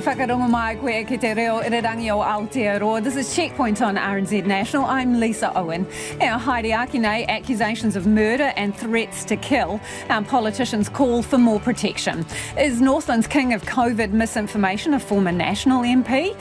whakarongo mai koe ki te reo irirangi o Aotearoa. This is Checkpoint on RNZ National. I'm Lisa Owen. Now, Haere Aki nei, accusations of murder and threats to kill. Politicians call for more protection. Is Northland's king of COVID misinformation a former National MP?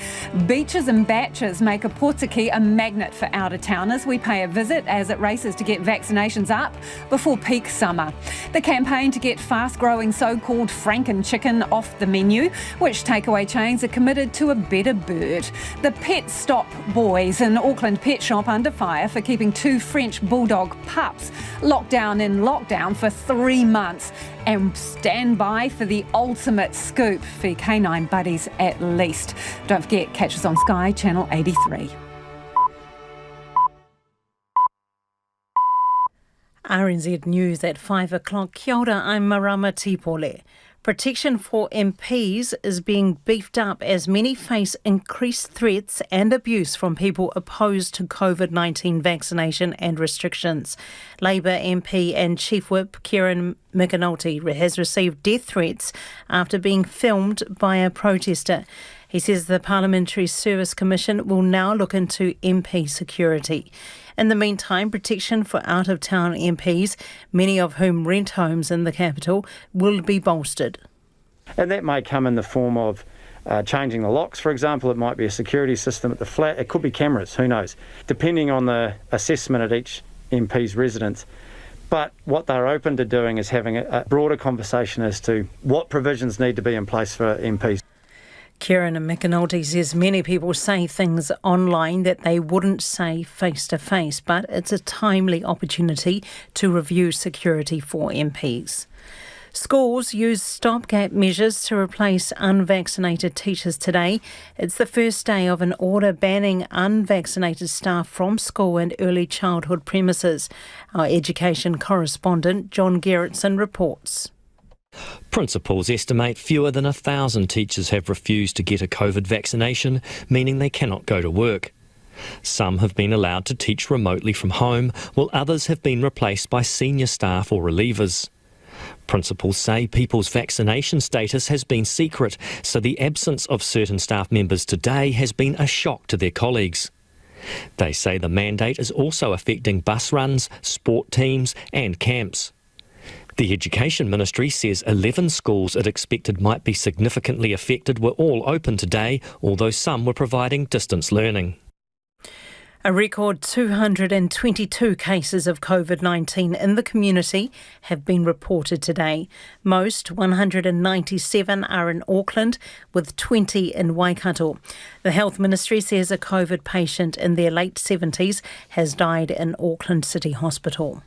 Beaches and batches make Ōpōtiki a magnet for out-of-towners. We pay a visit as it races to get vaccinations up before peak summer. The campaign to get fast-growing so-called franken-chicken off the menu, which takeaway chains are committed to a better bird. The Pet Stop boys in Auckland pet shop under fire for keeping 2 French bulldog pups locked down in lockdown for 3 months. And stand by for the ultimate scoop for canine buddies at least. Don't forget, catch us on Sky Channel 83. RNZ News at 5 o'clock. Kia ora, I'm Marama Tipole. Protection for MPs is being beefed up as many face increased threats and abuse from people opposed to COVID-19 vaccination and restrictions. Labour MP and Chief Whip Kieran McAnulty has received death threats after being filmed by a protester. He says the Parliamentary Service Commission will now look into MP security. In the meantime, protection for out-of-town MPs, many of whom rent homes in the capital, will be bolstered. And that may come in the form of changing the locks, for example. It might be a security system at the flat. It could be cameras, who knows, depending on the assessment at each MP's residence. But what they're open to doing is having a broader conversation as to what provisions need to be in place for MPs. Kieran McAnulty says many people say things online that they wouldn't say face-to-face, but it's a timely opportunity to review security for MPs. Schools use stopgap measures to replace unvaccinated teachers today. It's the first day of an order banning unvaccinated staff from school and early childhood premises. Our education correspondent John Gerritsen reports. Principals estimate fewer than 1,000 teachers have refused to get a COVID vaccination, meaning they cannot go to work. Some have been allowed to teach remotely from home, while others have been replaced by senior staff or relievers. Principals say people's vaccination status has been secret, so the absence of certain staff members today has been a shock to their colleagues. They say the mandate is also affecting bus runs, sport teams and camps. The Education Ministry says 11 schools it expected might be significantly affected were all open today, although some were providing distance learning. A record 222 cases of COVID-19 in the community have been reported today. Most, 197, are in Auckland, with 20 in Waikato. The Health Ministry says a COVID patient in their late 70s has died in Auckland City Hospital.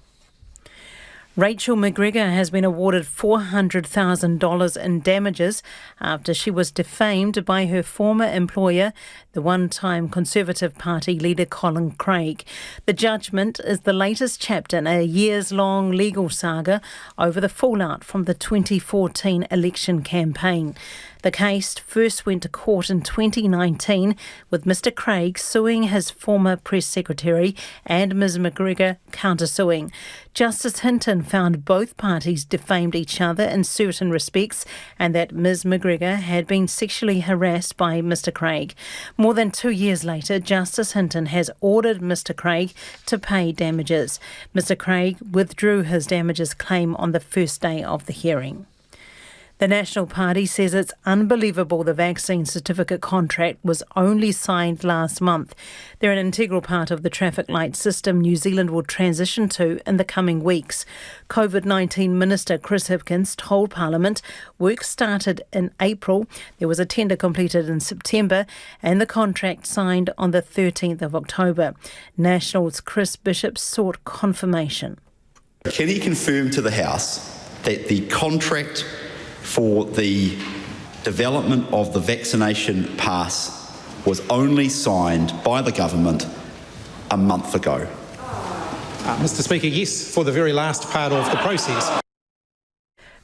Rachel McGregor has been awarded $400,000 in damages after she was defamed by her former employer, the one-time Conservative Party leader Colin Craig. The judgment is the latest chapter in a years-long legal saga over the fallout from the 2014 election campaign. The case first went to court in 2019, with Mr Craig suing his former press secretary and Ms McGregor countersuing. Justice Hinton found both parties defamed each other in certain respects and that Ms McGregor had been sexually harassed by Mr Craig. More than 2 years later, Justice Hinton has ordered Mr Craig to pay damages. Mr Craig withdrew his damages claim on the first day of the hearing. The National Party says it's unbelievable the vaccine certificate contract was only signed last month. They're an integral part of the traffic light system New Zealand will transition to in the coming weeks. COVID-19 Minister Chris Hipkins told Parliament work started in April, there was a tender completed in September and the contract signed on the 13th of October. National's Chris Bishop sought confirmation. Can he confirm to the House that the contract for the development of the vaccination pass was only signed by the government a month ago? Mr Speaker, yes, for the very last part of the process.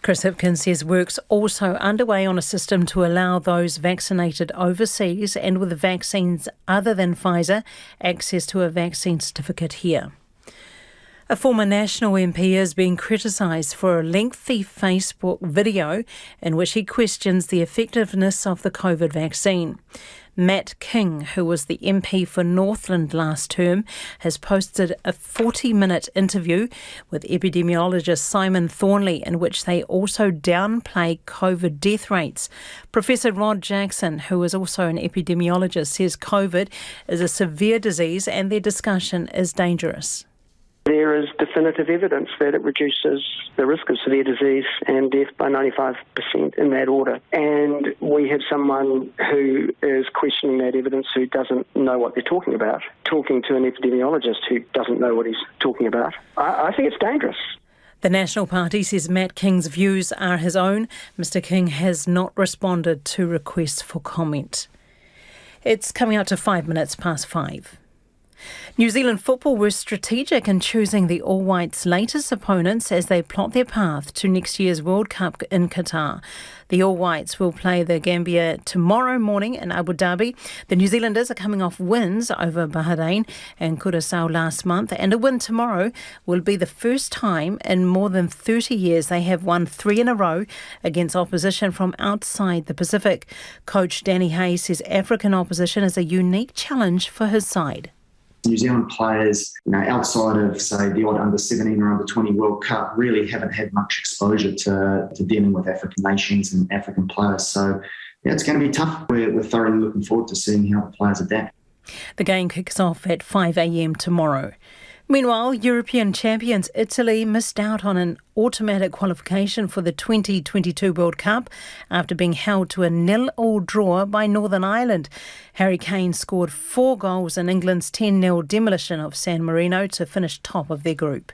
Chris Hipkins says work's also underway on a system to allow those vaccinated overseas and with vaccines other than Pfizer access to a vaccine certificate here. A former National MP is being criticised for a lengthy Facebook video in which he questions the effectiveness of the COVID vaccine. Matt King, who was the MP for Northland last term, has posted a 40-minute interview with epidemiologist Simon Thornley in which they also downplay COVID death rates. Professor Rod Jackson, who is also an epidemiologist, says COVID is a severe disease and their discussion is dangerous. There is definitive evidence that it reduces the risk of severe disease and death by 95% in that order. And we have someone who is questioning that evidence who doesn't know what they're talking about, talking to an epidemiologist who doesn't know what he's talking about. I think it's dangerous. The National Party says Matt King's views are his own. Mr King has not responded to requests for comment. It's coming up to 5 minutes past 5. New Zealand football were strategic in choosing the All Whites' latest opponents as they plot their path to next year's World Cup in Qatar. The All Whites will play the Gambia tomorrow morning in Abu Dhabi. The New Zealanders are coming off wins over Bahrain and Curaçao last month, and a win tomorrow will be the first time in more than 30 years they have won 3 in a row against opposition from outside the Pacific. Coach Danny Hayes says African opposition is a unique challenge for his side. New Zealand players, outside of, say, the odd under-17 or under-20 World Cup, really haven't had much exposure to dealing with African nations and African players. So, it's going to be tough. We're thoroughly looking forward to seeing how the players adapt. The game kicks off at 5 a.m. tomorrow. Meanwhile, European champions Italy missed out on an automatic qualification for the 2022 World Cup after being held to a 0-0 draw by Northern Ireland. Harry Kane scored 4 goals in England's 10-0 demolition of San Marino to finish top of their group.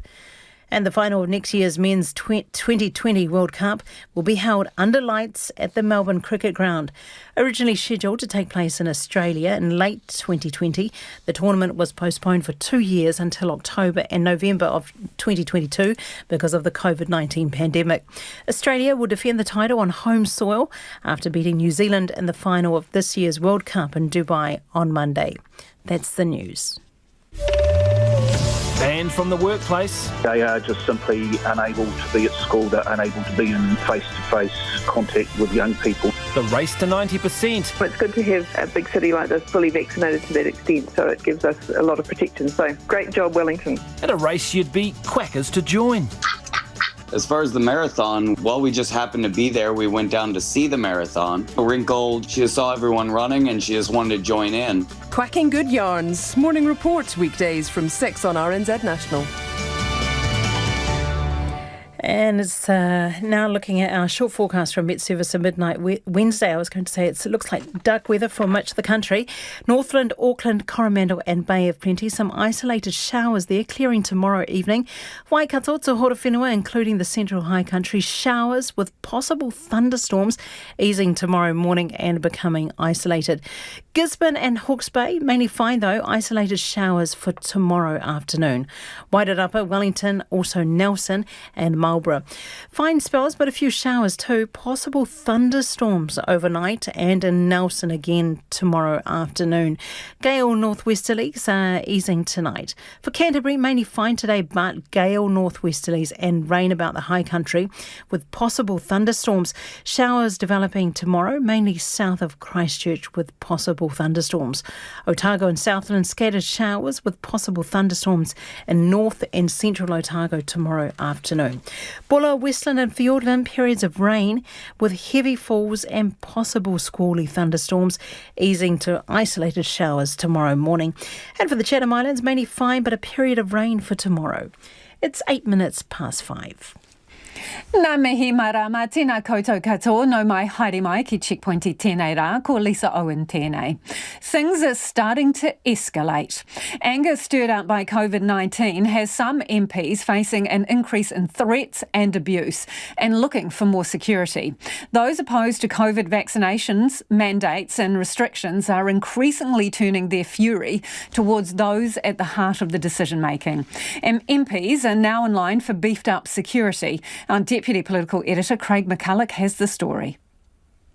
And the final of next year's men's 2020 World Cup will be held under lights at the Melbourne Cricket Ground. Originally scheduled to take place in Australia in late 2020, the tournament was postponed for 2 years until October and November of 2022 because of the COVID-19 pandemic. Australia will defend the title on home soil after beating New Zealand in the final of this year's World Cup in Dubai on Monday. That's the news. Banned from the workplace. They are just simply unable to be at school. They're unable to be in face-to-face contact with young people. The race to 90%. It's good to have a big city like this fully vaccinated to that extent, so it gives us a lot of protection. So great job, Wellington. At a race you'd be quackers to join. As far as the marathon, while we just happened to be there, we went down to see the marathon. Wrinkled, she just saw everyone running and she just wanted to join in. Quacking good yarns. Morning Report, weekdays from 6 on RNZ National. And it's now looking at our short forecast from Met Service at midnight Wednesday. I was going to say it looks like dark weather for much of the country. Northland, Auckland, Coromandel and Bay of Plenty. Some isolated showers there, clearing tomorrow evening. Waikato to Horowhenua, including the central high country. Showers with possible thunderstorms easing tomorrow morning and becoming isolated. Gisborne and Hawke's Bay, mainly fine though, isolated showers for tomorrow afternoon. Wairarapa, Wellington, also Nelson and Marlborough. Fine spells, but a few showers too. Possible thunderstorms overnight and in Nelson again tomorrow afternoon. Gale northwesterlies are easing tonight. For Canterbury, mainly fine today, but gale northwesterlies and rain about the high country with possible thunderstorms. Showers developing tomorrow, mainly south of Christchurch with possible thunderstorms. Otago and Southland, scattered showers with possible thunderstorms in north and central Otago tomorrow afternoon. Bulla, Westland and Fiordland, periods of rain with heavy falls and possible squally thunderstorms, easing to isolated showers tomorrow morning. And for the Chatham Islands, mainly fine, but a period of rain for tomorrow. It's 8 minutes past 5. Nā mihi marama, tēnā koutou katoa, no mai haere mai ki checkpointi tēnei rā, ko Lisa Owen tēnei. Things are starting to escalate. Anger stirred up by COVID-19 has some MPs facing an increase in threats and abuse and looking for more security. Those opposed to COVID vaccinations, mandates and restrictions are increasingly turning their fury towards those at the heart of the decision-making. And MPs are now in line for beefed up security. Our Deputy Political Editor Craig McCulloch has the story.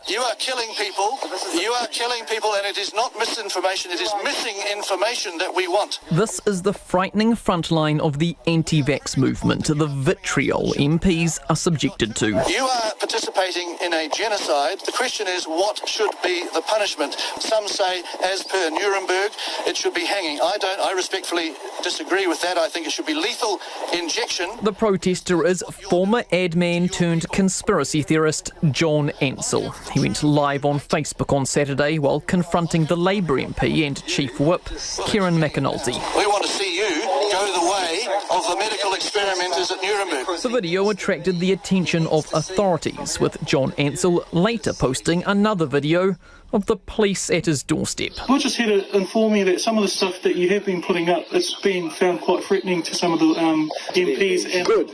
You are killing people. You are killing people, and it is not misinformation. It is missing information that we want. This is the frightening frontline of the anti-vax movement, the vitriol MPs are subjected to. You are participating in a genocide. The question is, what should be the punishment? Some say, as per Nuremberg, it should be hanging. I don't. I respectfully disagree with that. I think it should be lethal injection. The protester is former ad man turned conspiracy theorist John Ansell. He went live on Facebook on Saturday while confronting the Labour MP and Chief Whip, Kieran McAnulty. We want to see you go the way of the medical experimenters at Nuremberg. The video attracted the attention of authorities, with John Ansell later posting another video of the police at his doorstep. I'm just here to inform you that some of the stuff that you have been putting up, it's been found quite threatening to some of the MPs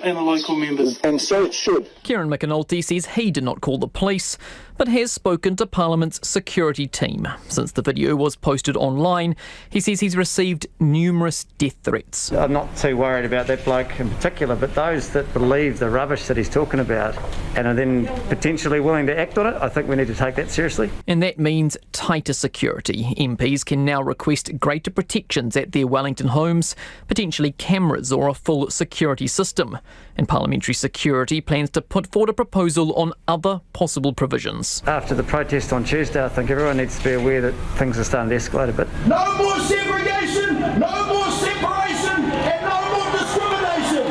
and the local members. And so it should. Kieran McAnulty says he did not call the police, but has spoken to Parliament's security team. Since the video was posted online, he says he's received numerous death threats. I'm not too worried about that bloke in particular, but those that believe the rubbish that he's talking about and are then potentially willing to act on it, I think we need to take that seriously. And that means tighter security. MPs can now request greater protections at their Wellington homes, potentially cameras or a full security system. And Parliamentary Security plans to put forward a proposal on other possible provisions. After the protest on Tuesday, I think everyone needs to be aware that things are starting to escalate a bit. No more segregation, no more separation, and no more discrimination.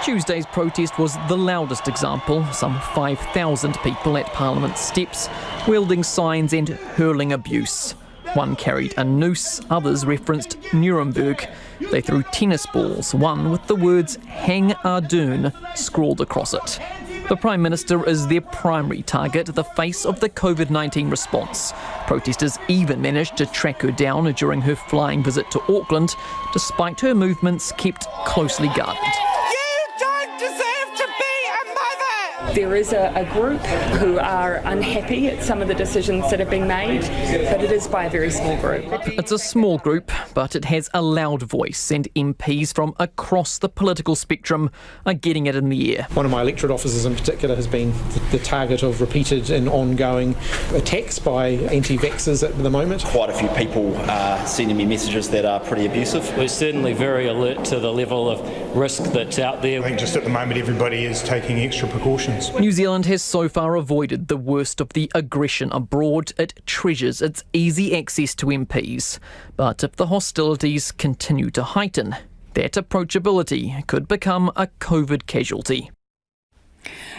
Tuesday's protest was the loudest example. Some 5,000 people at Parliament steps, wielding signs and hurling abuse. One carried a noose, others referenced Nuremberg. They threw tennis balls, one with the words "Hang Ardern" scrawled across it. The Prime Minister is their primary target, the face of the COVID-19 response. Protesters even managed to track her down during her flying visit to Auckland, despite her movements kept closely guarded. There is a group who are unhappy at some of the decisions that have been made, but it is by a very small group. It's a small group, but it has a loud voice, and MPs from across the political spectrum are getting it in the air. One of my electorate officers in particular has been the target of repeated and ongoing attacks by anti-vaxxers at the moment. Quite a few people are sending me messages that are pretty abusive. We're certainly very alert to the level of risk that's out there. I think just at the moment everybody is taking extra precautions. New Zealand has so far avoided the worst of the aggression abroad. It treasures its easy access to MPs. But if the hostilities continue to heighten, that approachability could become a COVID casualty.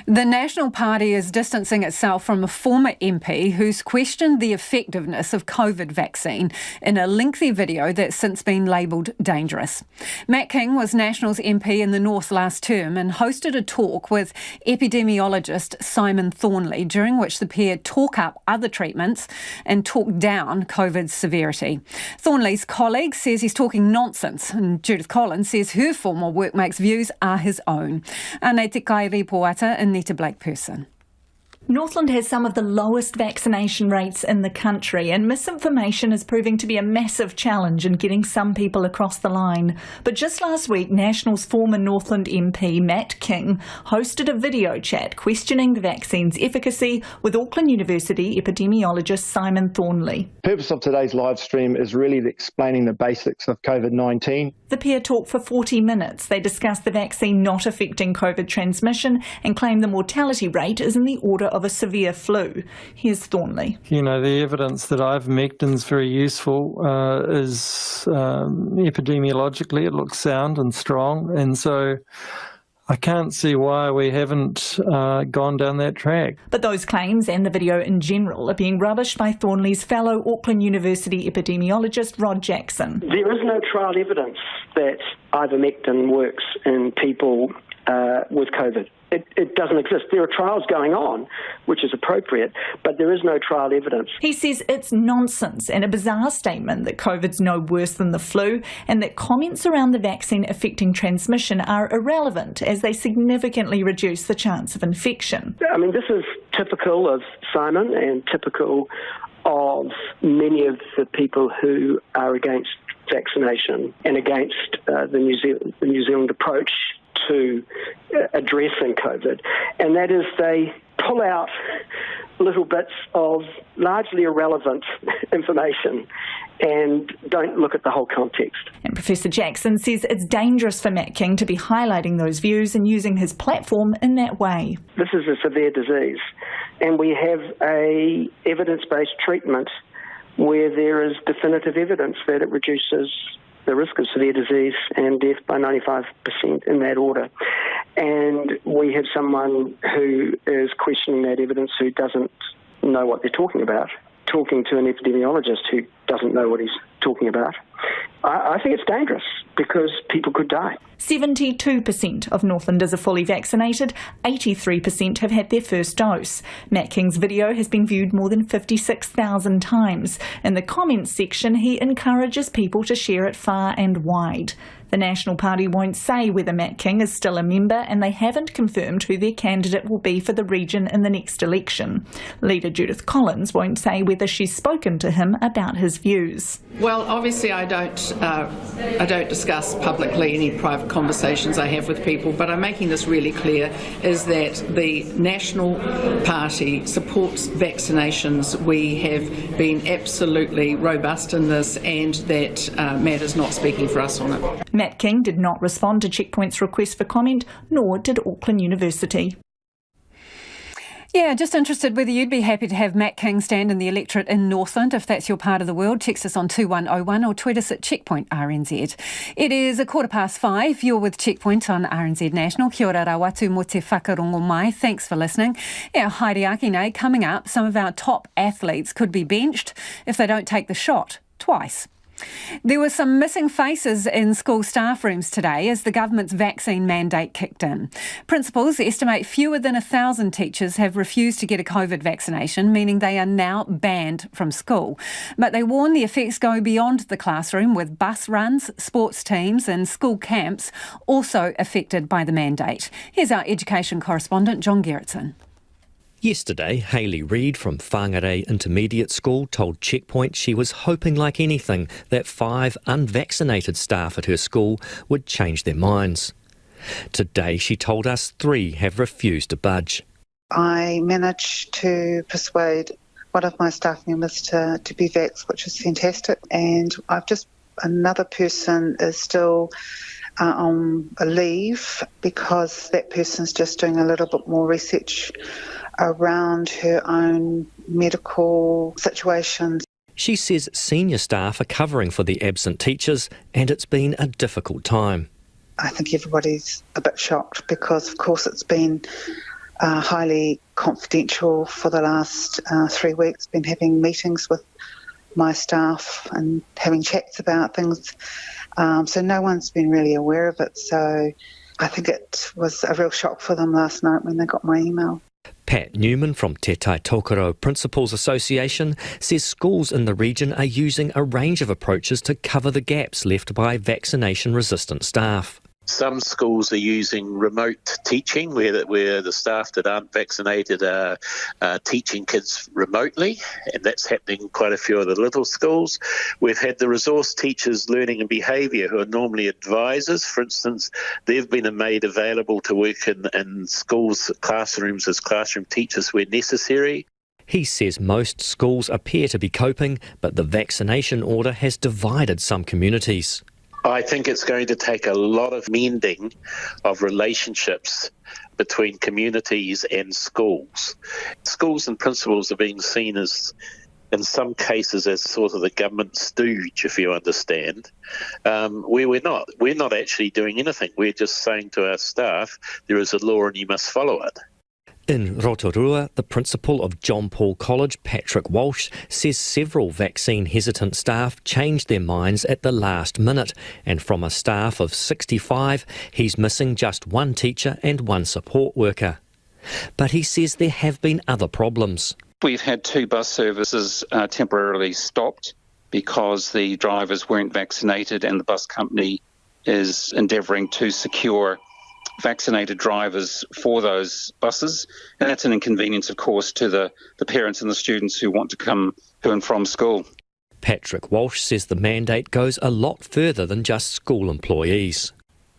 The National Party is distancing itself from a former MP who's questioned the effectiveness of COVID vaccine in a lengthy video that's since been labelled dangerous. Matt King was Nationals MP in the North last term and hosted a talk with epidemiologist Simon Thornley, during which the pair talk up other treatments and talk down COVID's severity. Thornley's colleague says he's talking nonsense, and Judith Collins says her former workmate's views are his own. Anei te kai ripoata in Black person. Northland has some of the lowest vaccination rates in the country, and misinformation is proving to be a massive challenge in getting some people across the line. But just last week, National's former Northland MP Matt King hosted a video chat questioning the vaccine's efficacy with Auckland University epidemiologist Simon Thornley. The purpose of today's live stream is really explaining the basics of COVID-19. The pair talked for 40 minutes. They discussed the vaccine not affecting COVID transmission and claim the mortality rate is in the order of a severe flu. Here's Thornley. You know, the evidence that I've met is very useful, is epidemiologically it looks sound and strong, and so I can't see why we haven't gone down that track. But those claims and the video in general are being rubbished by Thornley's fellow Auckland University epidemiologist Rod Jackson. There is no trial evidence that ivermectin works in people with COVID. It doesn't exist. There are trials going on, which is appropriate, but there is no trial evidence. He says it's nonsense and a bizarre statement that COVID's no worse than the flu, and that comments around the vaccine affecting transmission are irrelevant as they significantly reduce the chance of infection. I mean, this is typical of Simon and typical of many of the people who are against vaccination and against the New Zealand approach to addressing COVID, and that is they pull out little bits of largely irrelevant information and don't look at the whole context. And Professor Jackson says it's dangerous for Matt King to be highlighting those views and using his platform in that way. This is a severe disease, and we have a evidence-based treatment where there is definitive evidence that it reduces the risk of severe disease and death by 95% in that order. And we have someone who is questioning that evidence who doesn't know what they're talking about, talking to an epidemiologist who doesn't know what he's talking about. I think it's dangerous because people could die. 72% of Northlanders are fully vaccinated, 83% have had their first dose. Matt King's video has been viewed more than 56,000 times. In the comments section, he encourages people to share it far and wide. The National Party won't say whether Matt King is still a member, and they haven't confirmed who their candidate will be for the region in the next election. Leader Judith Collins won't say whether she's spoken to him about his views. Well, obviously I don't discuss publicly any private conversations I have with people, but I'm making this really clear, is that the National Party supports vaccinations. We have been absolutely robust in this, and that Matt is not speaking for us on it. Matt King did not respond to Checkpoint's request for comment, nor did Auckland University. Yeah, just interested whether you'd be happy to have Matt King stand in the electorate in Northland. If that's your part of the world, text us on 2101 or tweet us at Checkpoint RNZ. It is 5:15. You're with Checkpoint on RNZ National. Kia ora rawatu mo te whakarongo mai. Thanks for listening. Yeah, Haere Akine, coming up, some of our top athletes could be benched if they don't take the shot twice. There were some missing faces in school staff rooms today as the government's vaccine mandate kicked in. Principals estimate fewer than 1,000 teachers have refused to get a COVID vaccination, meaning they are now banned from school. But they warn the effects go beyond the classroom, with bus runs, sports teams and school camps also affected by the mandate. Here's our education correspondent, John Gerritsen. Yesterday, Hayley Reid from Whangarei Intermediate School told Checkpoint she was hoping like anything that 5 unvaccinated staff at her school would change their minds. Today, she told us 3 have refused to budge. I managed to persuade one of my staff members to be vaxxed, which is fantastic, and another person is still on a leave because that person's just doing a little bit more research around her own medical situations. She says senior staff are covering for the absent teachers, and it's been a difficult time. I think everybody's a bit shocked because, of course, it's been highly confidential for the last 3 weeks. Been having meetings with my staff and having chats about things. So no one's been really aware of it. So I think it was a real shock for them last night when they got my email. Pat Newman from Te Tai Tokoro Principals Association says schools in the region are using a range of approaches to cover the gaps left by vaccination-resistant staff. Some schools are using remote teaching where the staff that aren't vaccinated are teaching kids remotely, and that's happening in quite a few of the little schools. We've had the resource teachers learning and behaviour who are normally advisors. For instance, they've been made available to work in schools' classrooms as classroom teachers where necessary. He says most schools appear to be coping, but the vaccination order has divided some communities. I think it's going to take a lot of mending of relationships between communities and schools. Schools and principals are being seen as, in some cases, as sort of the government stooge, if you understand, where we're not. We're not actually doing anything. We're just saying to our staff, there is a law and you must follow it. In Rotorua, the principal of John Paul College, Patrick Walsh, says several vaccine-hesitant staff changed their minds at the last minute, and from a staff of 65, he's missing just 1 teacher and 1 support worker. But he says there have been other problems. We've had 2 bus services temporarily stopped because the drivers weren't vaccinated, and the bus company is endeavouring to secure vaccinated drivers for those buses, and that's an inconvenience, of course, to the parents and the students who want to come to and from school. Patrick Walsh says the mandate goes a lot further than just school employees.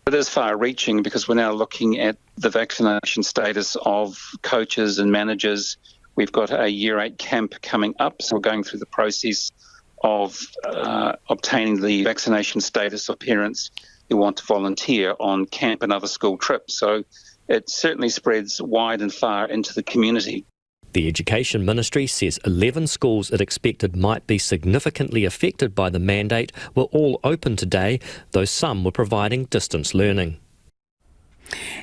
It is far-reaching because we're now looking at the vaccination status of coaches and managers. We've got a Year 8 camp coming up, so we're going through the process of obtaining the vaccination status of parents who want to volunteer on camp and other school trips. So it certainly spreads wide and far into the community. The Education Ministry says 11 schools it expected might be significantly affected by the mandate were all open today, though some were providing distance learning.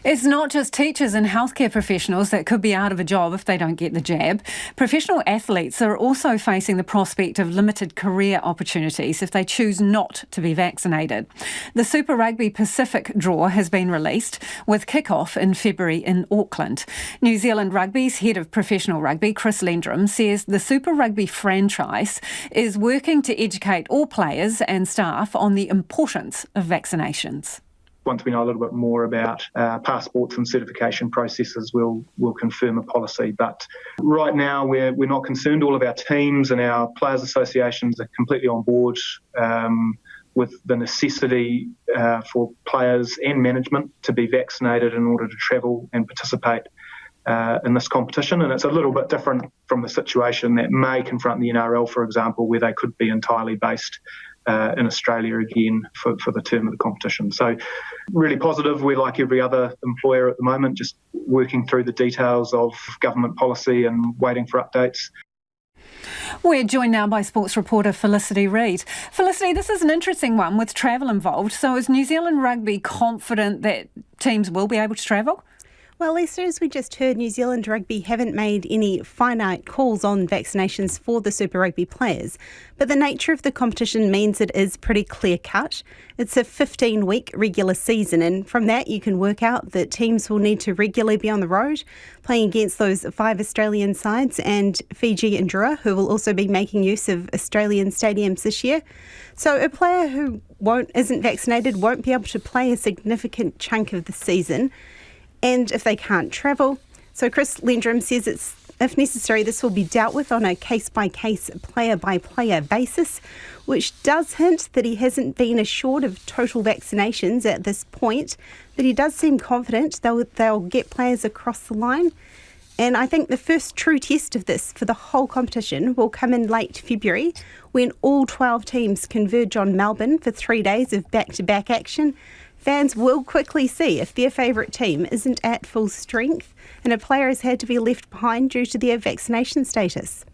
It's not just teachers and healthcare professionals that could be out of a job if they don't get the jab. Professional athletes are also facing the prospect of limited career opportunities if they choose not to be vaccinated. The Super Rugby Pacific draw has been released, with kick-off in February in Auckland. New Zealand Rugby's head of professional rugby, Chris Lendrum, says the Super Rugby franchise is working to educate all players and staff on the importance of vaccinations. Once we know a little bit more about passports and certification processes, we'll confirm a policy. But right now, we're not concerned. All of our teams and our players' associations are completely on board with the necessity for players and management to be vaccinated in order to travel and participate in this competition. And it's a little bit different from the situation that may confront the NRL, for example, where they could be entirely based in Australia again for the term of the competition. So really positive. We're like every other employer at the moment, just working through the details of government policy and waiting for updates. We're joined now by sports reporter Felicity Reid. Felicity, this is an interesting one with travel involved. So is New Zealand Rugby confident that teams will be able to travel? Well, Lisa, as we just heard, New Zealand Rugby haven't made any finite calls on vaccinations for the Super Rugby players, but the nature of the competition means it is pretty clear-cut. It's a 15-week regular season, and from that you can work out that teams will need to regularly be on the road, playing against those 5 Australian sides and Fiji and Drua, who will also be making use of Australian stadiums this year. So a player who isn't vaccinated won't be able to play a significant chunk of the season. And if they can't travel. So Chris Lendrum says if necessary, this will be dealt with on a case-by-case, player-by-player basis, which does hint that he hasn't been assured of total vaccinations at this point, but he does seem confident they'll get players across the line. And I think the first true test of this for the whole competition will come in late February, when all 12 teams converge on Melbourne for 3 days of back-to-back action. Fans will quickly see if their favourite team isn't at full strength and a player has had to be left behind due to their vaccination status.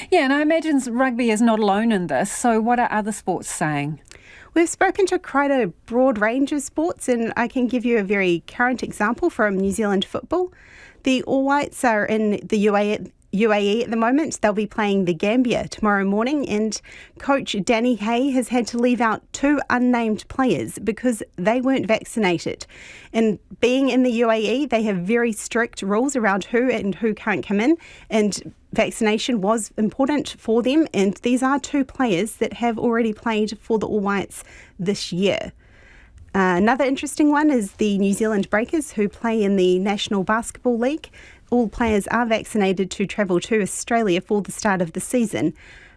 Yeah, and I imagine rugby is not alone in this, so what are other sports saying? We've spoken to quite a broad range of sports, and I can give you a very current example from New Zealand football. The All Whites are in the UAE at the moment. They'll be playing the Gambia tomorrow morning, and coach Danny Hay has had to leave out 2 unnamed players because they weren't vaccinated. And being in the UAE, they have very strict rules around who and who can't come in, and vaccination was important for them, and these are 2 players that have already played for the All Whites this year. Another interesting one is the New Zealand Breakers, who play in the National Basketball League. All players are vaccinated to travel to Australia for the start of the season.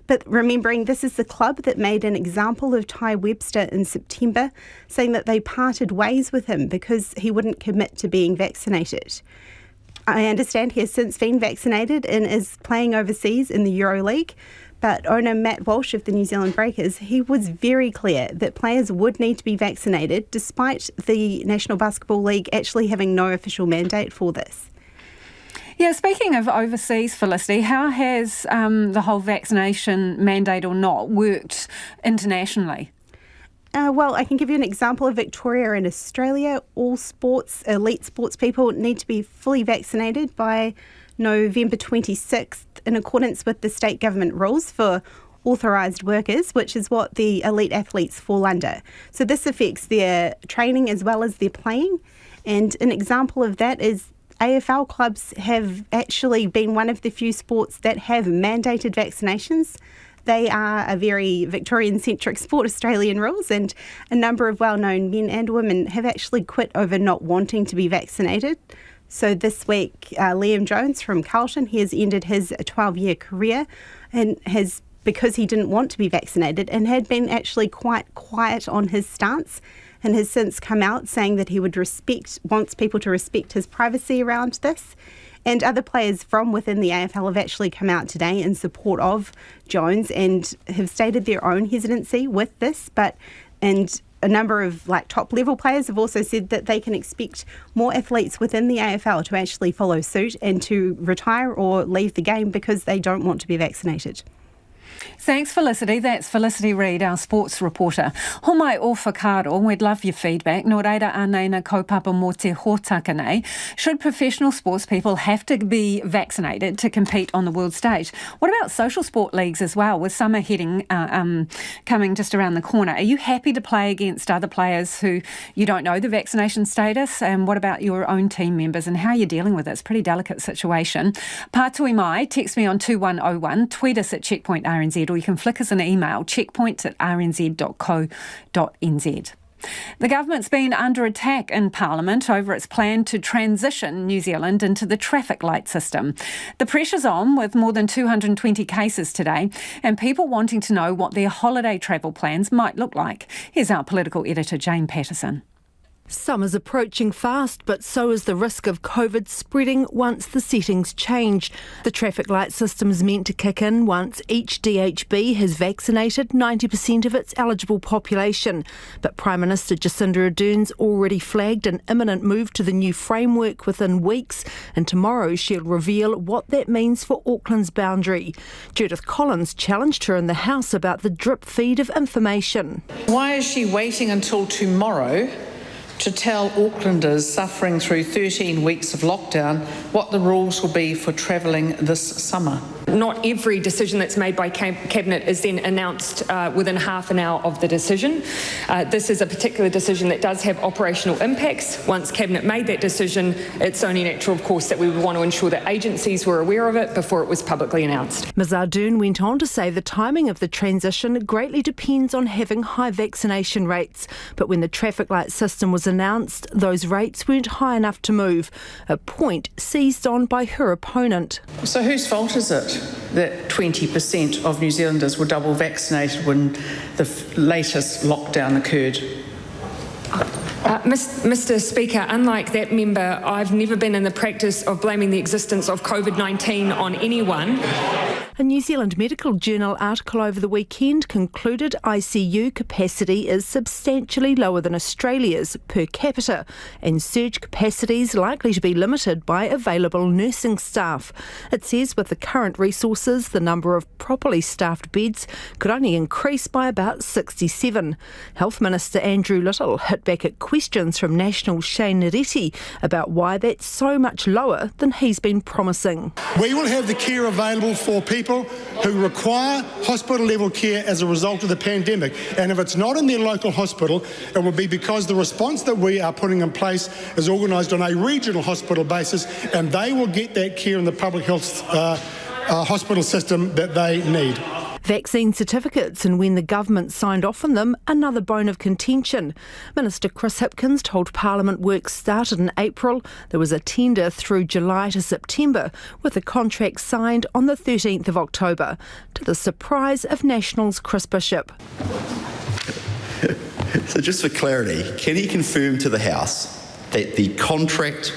But remembering this is the club that made an example of Ty Webster in September, saying that they parted ways with him because he wouldn't commit to being vaccinated. I understand he has since been vaccinated and is playing overseas in the EuroLeague. But owner Matt Walsh of the New Zealand Breakers, he was very clear that players would need to be vaccinated despite the National Basketball League actually having no official mandate for this. Yeah, speaking of overseas, Felicity, how has the whole vaccination mandate or not worked internationally? Well, I can give you an example of Victoria and Australia. All elite sports people need to be fully vaccinated by November 26th in accordance with the state government rules for authorised workers, which is what the elite athletes fall under. So this affects their training as well as their playing. And an example of that is AFL clubs have actually been one of the few sports that have mandated vaccinations. They are a very Victorian-centric sport, Australian rules, and a number of well-known men and women have actually quit over not wanting to be vaccinated. So this week, Liam Jones from Carlton, he has ended his 12-year career and because he didn't want to be vaccinated and had been actually quite quiet on his stance, and has since come out saying that he wants people to respect his privacy around this. And other players from within the AFL have actually come out today in support of Jones and have stated their own hesitancy with this, and a number of top-level players have also said that they can expect more athletes within the AFL to actually follow suit and to retire or leave the game because they don't want to be vaccinated. Thanks, Felicity. That's Felicity Reid, our sports reporter. Homai o whakaaro, we'd love your feedback. Nō reira anei na kaupapa mō te hōtaka nei. Should professional sports people have to be vaccinated to compete on the world stage? What about social sport leagues as well, with summer coming just around the corner? Are you happy to play against other players who you don't know the vaccination status? And what about your own team members and how you're dealing with it? It's a pretty delicate situation. Pātui mai, text me on 2101, tweet us at Checkpoint RNZ, or you can flick us an email, checkpoint@rnz.co.nz. The government's been under attack in Parliament over its plan to transition New Zealand into the traffic light system. The pressure's on, with more than 220 cases today, and people wanting to know what their holiday travel plans might look like. Here's our political editor, Jane Patterson. Summer's approaching fast, but so is the risk of COVID spreading once the settings change. The traffic light system's meant to kick in once each DHB has vaccinated 90% of its eligible population. But Prime Minister Jacinda Ardern's already flagged an imminent move to the new framework within weeks, and tomorrow she'll reveal what that means for Auckland's boundary. Judith Collins challenged her in the House about the drip feed of information. Why is she waiting until tomorrow to tell Aucklanders suffering through 13 weeks of lockdown what the rules will be for travelling this summer? Not every decision that's made by Cabinet is then announced within half an hour of the decision. This is a particular decision that does have operational impacts. Once Cabinet made that decision, it's only natural, of course, that we would want to ensure that agencies were aware of it before it was publicly announced. Ms Ardern went on to say the timing of the transition greatly depends on having high vaccination rates. But when the traffic light system was announced, those rates weren't high enough to move, a point seized on by her opponent. So whose fault is it that 20% of New Zealanders were double vaccinated when the latest lockdown occurred? Mr Speaker, unlike that member, I've never been in the practice of blaming the existence of COVID-19 on anyone. A New Zealand Medical Journal article over the weekend concluded ICU capacity is substantially lower than Australia's per capita, and surge capacity is likely to be limited by available nursing staff. It says with the current resources, the number of properly staffed beds could only increase by about 67. Health Minister Andrew Little hit back at questions from National Shane Nereti about why that's so much lower than he's been promising. We will have the care available for people who require hospital-level care as a result of the pandemic. And if it's not in their local hospital, it will be because the response that we are putting in place is organised on a regional hospital basis, and they will get that care in the public health hospital system that they need. Vaccine certificates, and when the government signed off on them, another bone of contention. Minister Chris Hipkins told Parliament work started in April. There was a tender through July to September, with a contract signed on the 13th of October, to the surprise of National's Chris Bishop. So just for clarity, can he confirm to the House that the contract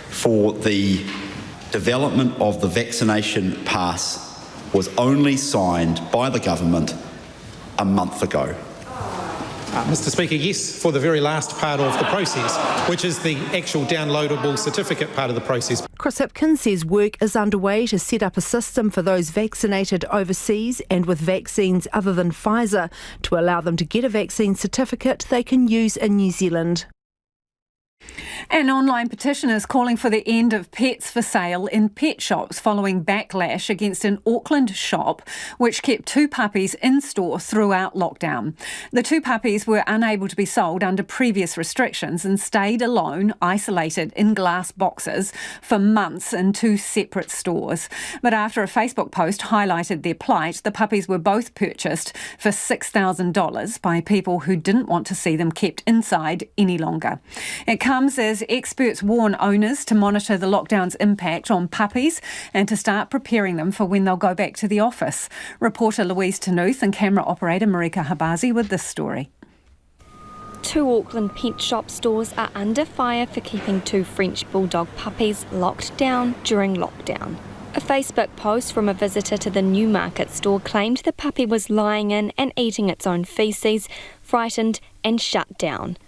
for the development of the vaccination pass was only signed by the government a month ago? Mr Speaker, yes, for the very last part of the process, which is the actual downloadable certificate part of the process. Chris Hipkins says work is underway to set up a system for those vaccinated overseas and with vaccines other than Pfizer to allow them to get a vaccine certificate they can use in New Zealand. An online petition is calling for the end of pets for sale in pet shops following backlash against an Auckland shop which kept 2 puppies in store throughout lockdown. The 2 puppies were unable to be sold under previous restrictions and stayed alone, isolated in glass boxes for months in 2 separate stores. But after a Facebook post highlighted their plight, the puppies were both purchased for $6,000 by people who didn't want to see them kept inside any longer. It comes as experts warn owners to monitor the lockdown's impact on puppies and to start preparing them for when they'll go back to the office. Reporter Louise Tanuth and camera operator Marika Habazi with this story. 2 Auckland pet shop stores are under fire for keeping 2 French bulldog puppies locked down during lockdown. A Facebook post from a visitor to the Newmarket store claimed the puppy was lying in and eating its own faeces, frightened and shut down.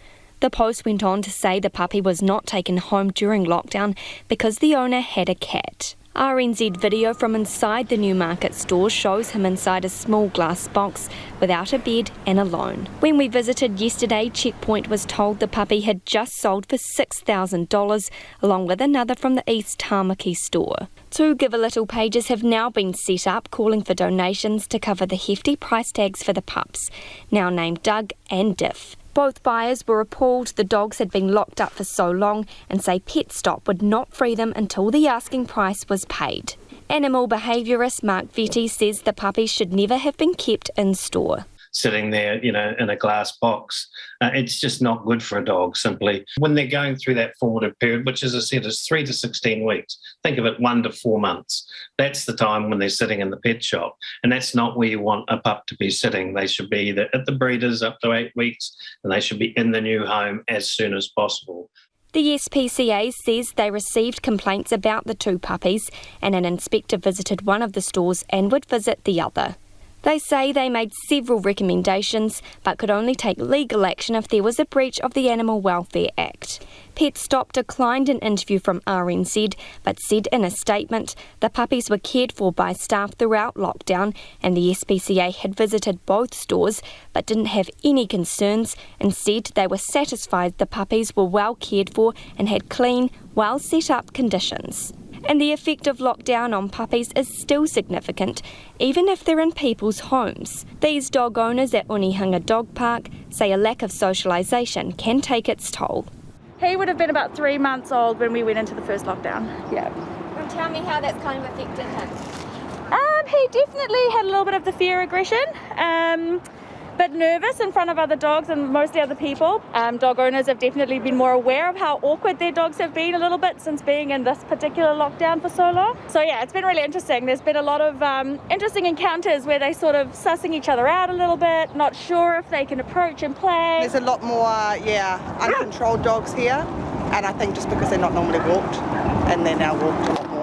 The post went on to say the puppy was not taken home during lockdown because the owner had a cat. RNZ video from inside the Newmarket store shows him inside a small glass box without a bed and alone. When we visited yesterday, Checkpoint was told the puppy had just sold for $6,000, along with another from the East Tamaki store. 2 Give a Little pages have now been set up calling for donations to cover the hefty price tags for the pups, now named Doug and Diff. Both buyers were appalled the dogs had been locked up for so long and say Pet Stop would not free them until the asking price was paid. Animal behaviourist Mark Vetty says the puppies should never have been kept in store. Sitting there, in a glass box. It's just not good for a dog, simply. When they're going through that formative period, which, as I said, is 3 to 16 weeks, think of it 1 to 4 months. That's the time when they're sitting in the pet shop. And that's not where you want a pup to be sitting. They should be either at the breeders up to 8 weeks, and they should be in the new home as soon as possible. The SPCA says they received complaints about the 2 puppies, and an inspector visited one of the stores and would visit the other. They say they made several recommendations but could only take legal action if there was a breach of the Animal Welfare Act. Pet Stop declined an interview from RNZ but said in a statement the puppies were cared for by staff throughout lockdown and the SPCA had visited both stores but didn't have any concerns and said they were satisfied the puppies were well cared for and had clean, well set up conditions. And the effect of lockdown on puppies is still significant, even if they're in people's homes. These dog owners at Onehunga Dog Park say a lack of socialisation can take its toll. He would have been about 3 months old when we went into the first lockdown. Yeah. Well, tell me how that's kind of affected him. He definitely had a little bit of the fear aggression. Bit nervous in front of other dogs and mostly other people. Dog owners have definitely been more aware of how awkward their dogs have been a little bit since being in this particular lockdown for so long. So yeah, it's been really interesting. There's been a lot of interesting encounters where they sort of sussing each other out a little bit, not sure if they can approach and play. There's a lot more, uncontrolled dogs here, and I think just because they're not normally walked, and they're now walked a lot more.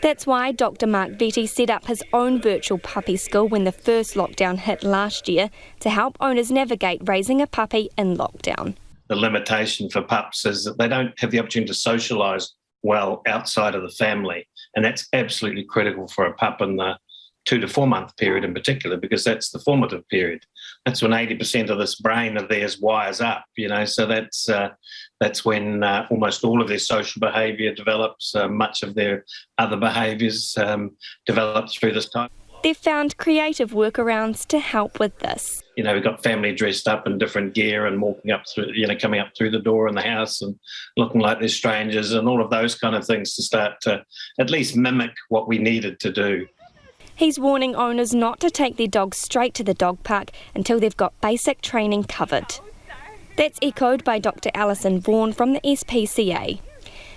That's why Dr. Mark Vetty set up his own virtual puppy school when the first lockdown hit last year to help owners navigate raising a puppy in lockdown. The limitation for pups is that they don't have the opportunity to socialise well outside of the family, and that's absolutely critical for a pup in the 2 to 4 month period in particular, because that's the formative period. That's when 80% of this brain of theirs wires up, so that's when almost all of their social behaviour develops, much of their other behaviours develop through this time. They've found creative workarounds to help with this. We've got family dressed up in different gear and walking up through, coming up through the door in the house and looking like they're strangers and all of those kind of things to start to at least mimic what we needed to do. He's warning owners not to take their dogs straight to the dog park until they've got basic training covered. That's echoed by Dr. Alison Vaughan from the SPCA.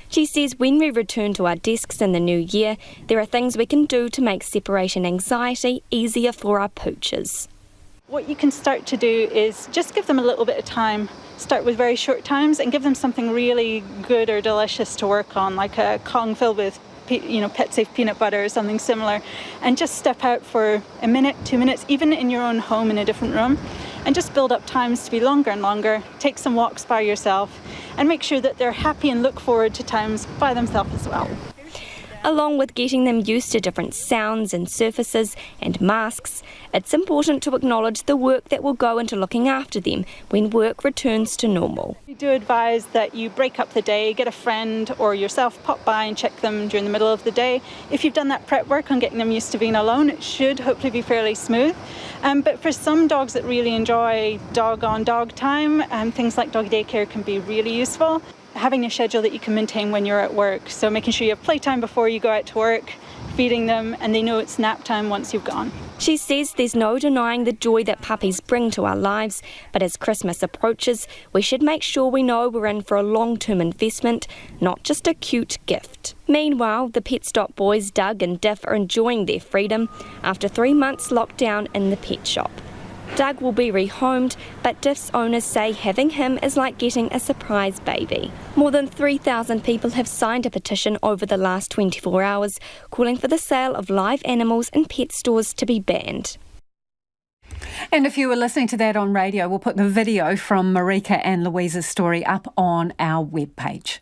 She says when we return to our desks in the new year, there are things we can do to make separation anxiety easier for our poochers. What you can start to do is just give them a little bit of time. Start with very short times and give them something really good or delicious to work on, like a Kong filled with pet safe peanut butter or something similar, and just step out for a minute, 2 minutes, even in your own home in a different room, and just build up times to be longer and longer. Take some walks by yourself and make sure that they're happy and look forward to times by themselves as well. Along with getting them used to different sounds and surfaces and masks, it's important to acknowledge the work that will go into looking after them when work returns to normal. We do advise that you break up the day, get a friend or yourself, pop by and check them during the middle of the day. If you've done that prep work on getting them used to being alone, it should hopefully be fairly smooth. But for some dogs that really enjoy dog-on-dog time, things like doggy daycare can be really useful. Having a schedule that you can maintain when you're at work, so making sure you have playtime before you go out to work, feeding them, and they know it's nap time once you've gone. She says there's no denying the joy that puppies bring to our lives, but as Christmas approaches, we should make sure we know we're in for a long-term investment, not just a cute gift. Meanwhile, the Pet Stop boys Doug and Diff are enjoying their freedom after 3 months locked down in the pet shop. Doug will be rehomed, but Diff's owners say having him is like getting a surprise baby. More than 3,000 people have signed a petition over the last 24 hours, calling for the sale of live animals in pet stores to be banned. And if you were listening to that on radio, we'll put the video from Marika and Louisa's story up on our webpage.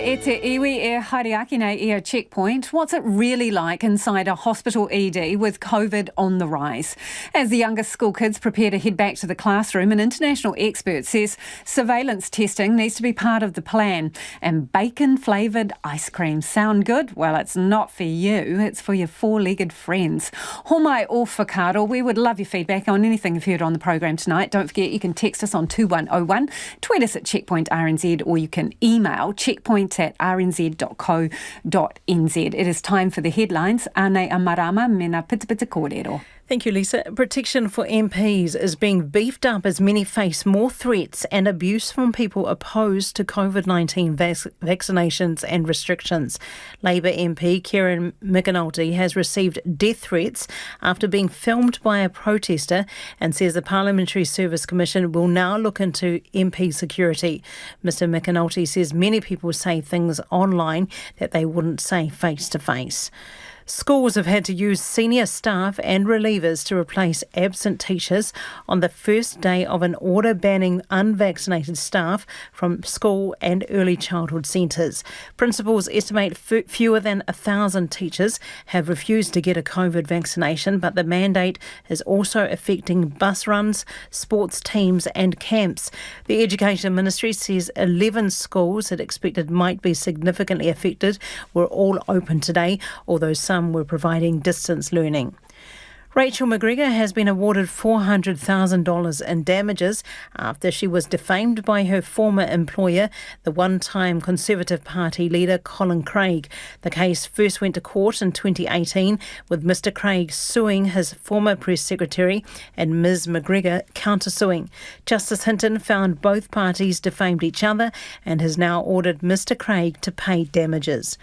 E te iwi e hariaki nei i a checkpoint. What's it really like inside a hospital ED with COVID on the rise? As the youngest school kids prepare to head back to the classroom, an international expert says surveillance testing needs to be part of the plan. And bacon-flavoured ice cream sound good? Well, it's not for you, it's for your four-legged friends. Homai Ōpōtiki, we would love your feedback on anything you've heard on the program tonight. Don't forget you can text us on 2101, tweet us at Checkpoint RNZ, or you can email checkpoint@rnz.co.nz. It is time for the headlines. Ane Amarama mena pitipita kōrero. Thank you, Lisa. Protection for MPs is being beefed up as many face more threats and abuse from people opposed to COVID-19 vaccinations and restrictions. Labour MP Kieran McAnulty has received death threats after being filmed by a protester and says the Parliamentary Service Commission will now look into MP security. Mr McAnulty says many people say things online that they wouldn't say face to face. Schools have had to use senior staff and relievers to replace absent teachers on the first day of an order banning unvaccinated staff from school and early childhood centres. Principals estimate fewer than 1,000 teachers have refused to get a COVID vaccination, but the mandate is also affecting bus runs, sports teams and camps. The Education Ministry says 11 schools it expected might be significantly affected were all open today, although some were providing distance learning. Rachel McGregor has been awarded $400,000 in damages after she was defamed by her former employer, the one-time Conservative Party leader Colin Craig. The case first went to court in 2018, with Mr Craig suing his former press secretary and Ms McGregor countersuing. Justice Hinton found both parties defamed each other and has now ordered Mr Craig to pay damages.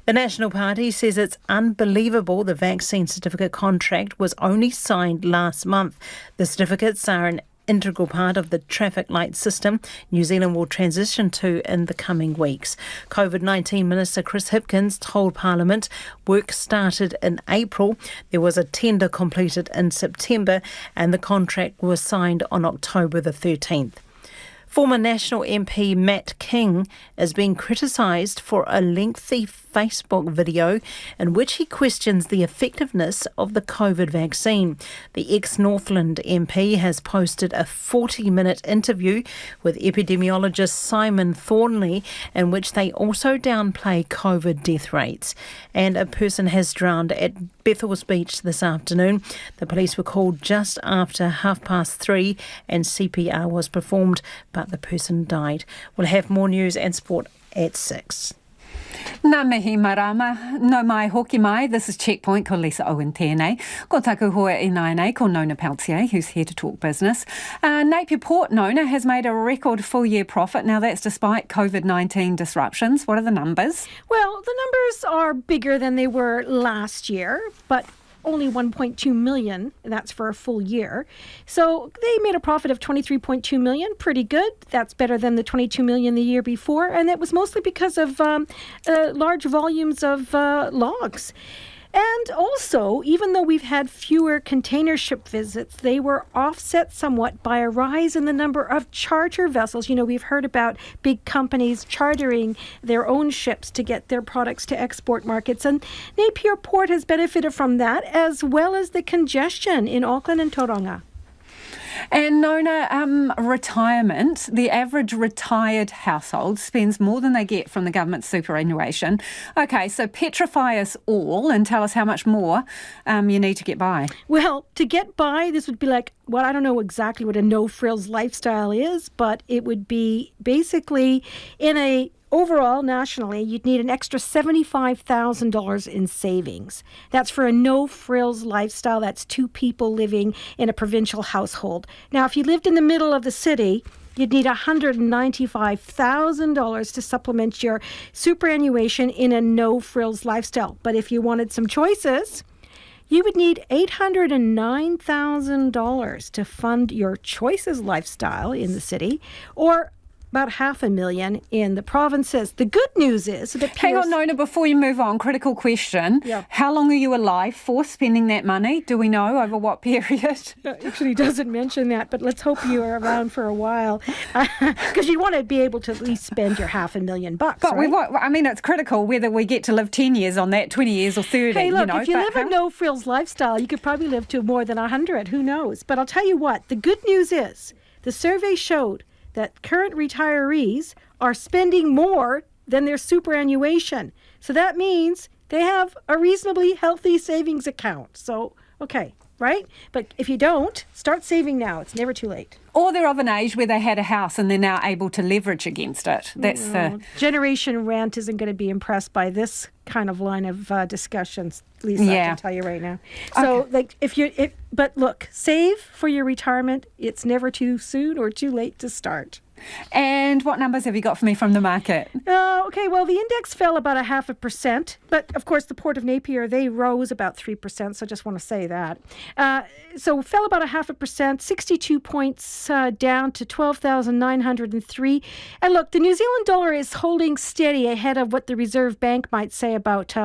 The National Party says it's unbelievable the vaccine certificate contract was only signed last month. The certificates are an integral part of the traffic light system New Zealand will transition to in the coming weeks. COVID-19 Minister Chris Hipkins told Parliament work started in April. There was a tender completed in September and the contract was signed on October the 13th. Former National MP Matt King is being criticised for a lengthy Facebook video in which he questions the effectiveness of the COVID vaccine. The ex-Northland MP has posted a 40-minute interview with epidemiologist Simon Thornley in which they also downplay COVID death rates. And a person has drowned at Bethel's Beach this afternoon. The police were called just after 3:30 and CPR was performed, but the person died. We'll have more news and sport at 6. Nā mihi marama, no mai hoki mai. This is Checkpoint, ko Lisa Owen tēnei. Ko taku hoa I nai ko Nona Peltier, who's here to talk business. Napier Port, Nona, has made a record full-year profit. Now, that's despite COVID-19 disruptions. What are the numbers? Well, the numbers are bigger than they were last year, but only 1.2 million, that's for a full year. So they made a profit of 23.2 million, pretty good. That's better than the 22 million the year before, and it was mostly because of large volumes of logs. And also, even though we've had fewer container ship visits, they were offset somewhat by a rise in the number of charter vessels. You know, we've heard about big companies chartering their own ships to get their products to export markets. And Napier Port has benefited from that, as well as the congestion in Auckland and Tauranga. And Nona, retirement, the average retired household spends more than they get from the government superannuation. Okay, so petrify us all and tell us how much more you need to get by. Well, to get by, this would be like, well, I don't know exactly what a no-frills lifestyle is, but it would be basically overall, nationally, you'd need an extra $75,000 in savings. That's for a no-frills lifestyle. That's two people living in a provincial household. Now, if you lived in the middle of the city, you'd need $195,000 to supplement your superannuation in a no-frills lifestyle. But if you wanted some choices, you would need $809,000 to fund your choices lifestyle in the city, or about $500,000 in the provinces. The good news is that Hang on, Nona, before you move on, critical question. Yeah. How long are you alive for spending that money? Do we know over what period? It actually doesn't mention that, but let's hope you are around for a while, because you want to be able to at least spend your $500,000. But right? it's critical whether we get to live 10 years on that, 20 years or 30. Hey, look, if you live a a no-frills lifestyle, you could probably live to more than 100. Who knows? But I'll tell you what, the good news is the survey showed that current retirees are spending more than their superannuation. So that means they have a reasonably healthy savings account. So, okay, right? But if you don't, start saving now. It's never too late. Or they're of an age where they had a house and they're now able to leverage against it. That's Generation Rent isn't going to be impressed by this kind of line of discussions, Lisa, I can tell you right now. So, but look, save for your retirement. It's never too soon or too late to start. And what numbers have you got for me from the market? Okay, well, the index fell about 0.5%, but of course the Port of Napier, they rose about 3%, so I just want to say that. So fell about 0.5%, 62 points down to 12,903. And look, the New Zealand dollar is holding steady ahead of what the Reserve Bank might say about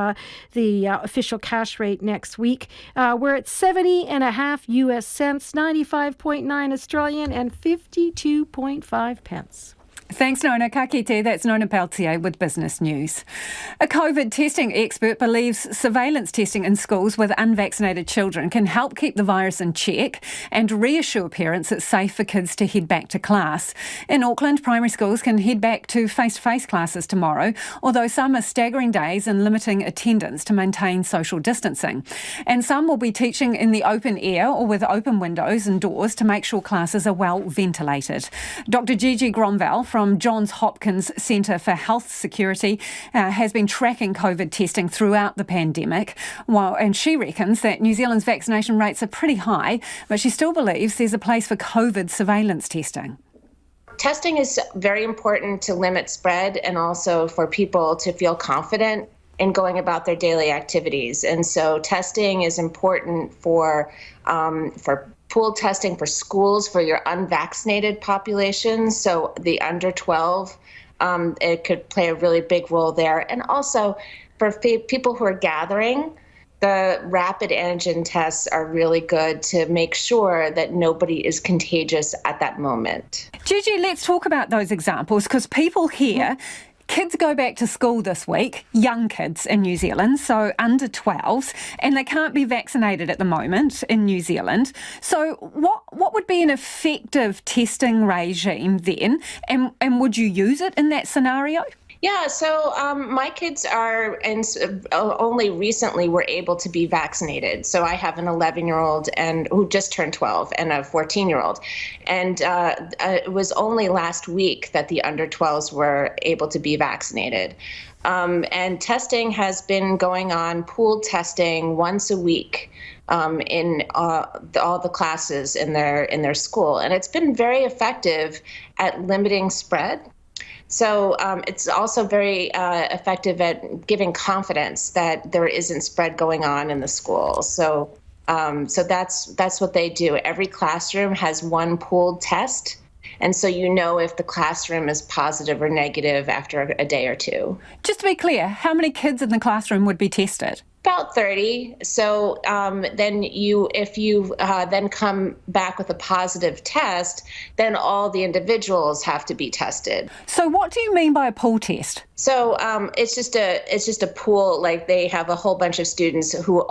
the official cash rate next week. We're at 70.5 US cents, 95.9 Australian, and 52.5 pence. Thanks, Nona. Ka kite. That's Nona Peltier with Business News. A COVID testing expert believes surveillance testing in schools with unvaccinated children can help keep the virus in check and reassure parents it's safe for kids to head back to class. In Auckland, primary schools can head back to face-to-face classes tomorrow, although some are staggering days and limiting attendance to maintain social distancing. And some will be teaching in the open air or with open windows and doors to make sure classes are well ventilated. Dr. Gigi Gromval from Johns Hopkins Centre for Health Security has been tracking COVID testing throughout the pandemic, and she reckons that New Zealand's vaccination rates are pretty high, but she still believes there's a place for COVID surveillance testing. Testing is very important to limit spread and also for people to feel confident in going about their daily activities. And so testing is important for pool testing for schools for your unvaccinated population. So the under 12, it could play a really big role there. And also for people who are gathering, the rapid antigen tests are really good to make sure that nobody is contagious at that moment. Gigi, let's talk about those examples, because people here, kids go back to school this week, young kids in New Zealand, so under 12s, and they can't be vaccinated at the moment in New Zealand. So what would be an effective testing regime then, and would you use it in that scenario? Yeah, so my kids are, and only recently were able to be vaccinated. So I have an 11-year-old and who just turned 12 and a 14-year-old. And it was only last week that the under 12s were able to be vaccinated. And testing has been going on, pooled testing once a week in all the classes in their school. And it's been very effective at limiting spread. So it's also very effective at giving confidence that there isn't spread going on in the school. So that's what they do. Every classroom has one pooled test. And so you know if the classroom is positive or negative after a day or two. Just to be clear, how many kids in the classroom would be tested? About 30. So then if you then come back with a positive test, then all the individuals have to be tested. So what do you mean by a pool test? So it's just a pool, like they have a whole bunch of students who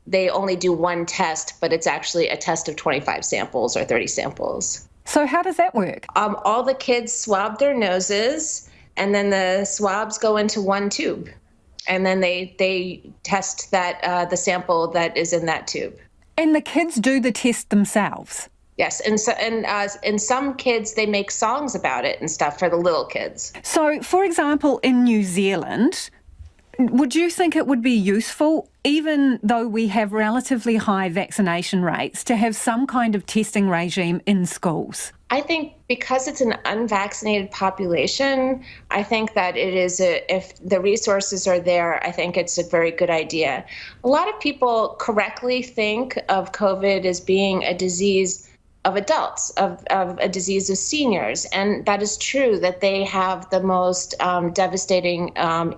they only do one test, but it's actually a test of 25 samples or 30 samples. So how does that work? All the kids swab their noses, and then the swabs go into one tube. And then they test the sample that is in that tube. And the kids do the test themselves? Yes, and some kids, they make songs about it and stuff for the little kids. So, for example, in New Zealand, would you think it would be useful, even though we have relatively high vaccination rates, to have some kind of testing regime in schools? I think because it's an unvaccinated population, I think that it is if the resources are there, I think it's a very good idea. A lot of people correctly think of COVID as being a disease of adults, of a disease of seniors. And that is true that they have the most devastating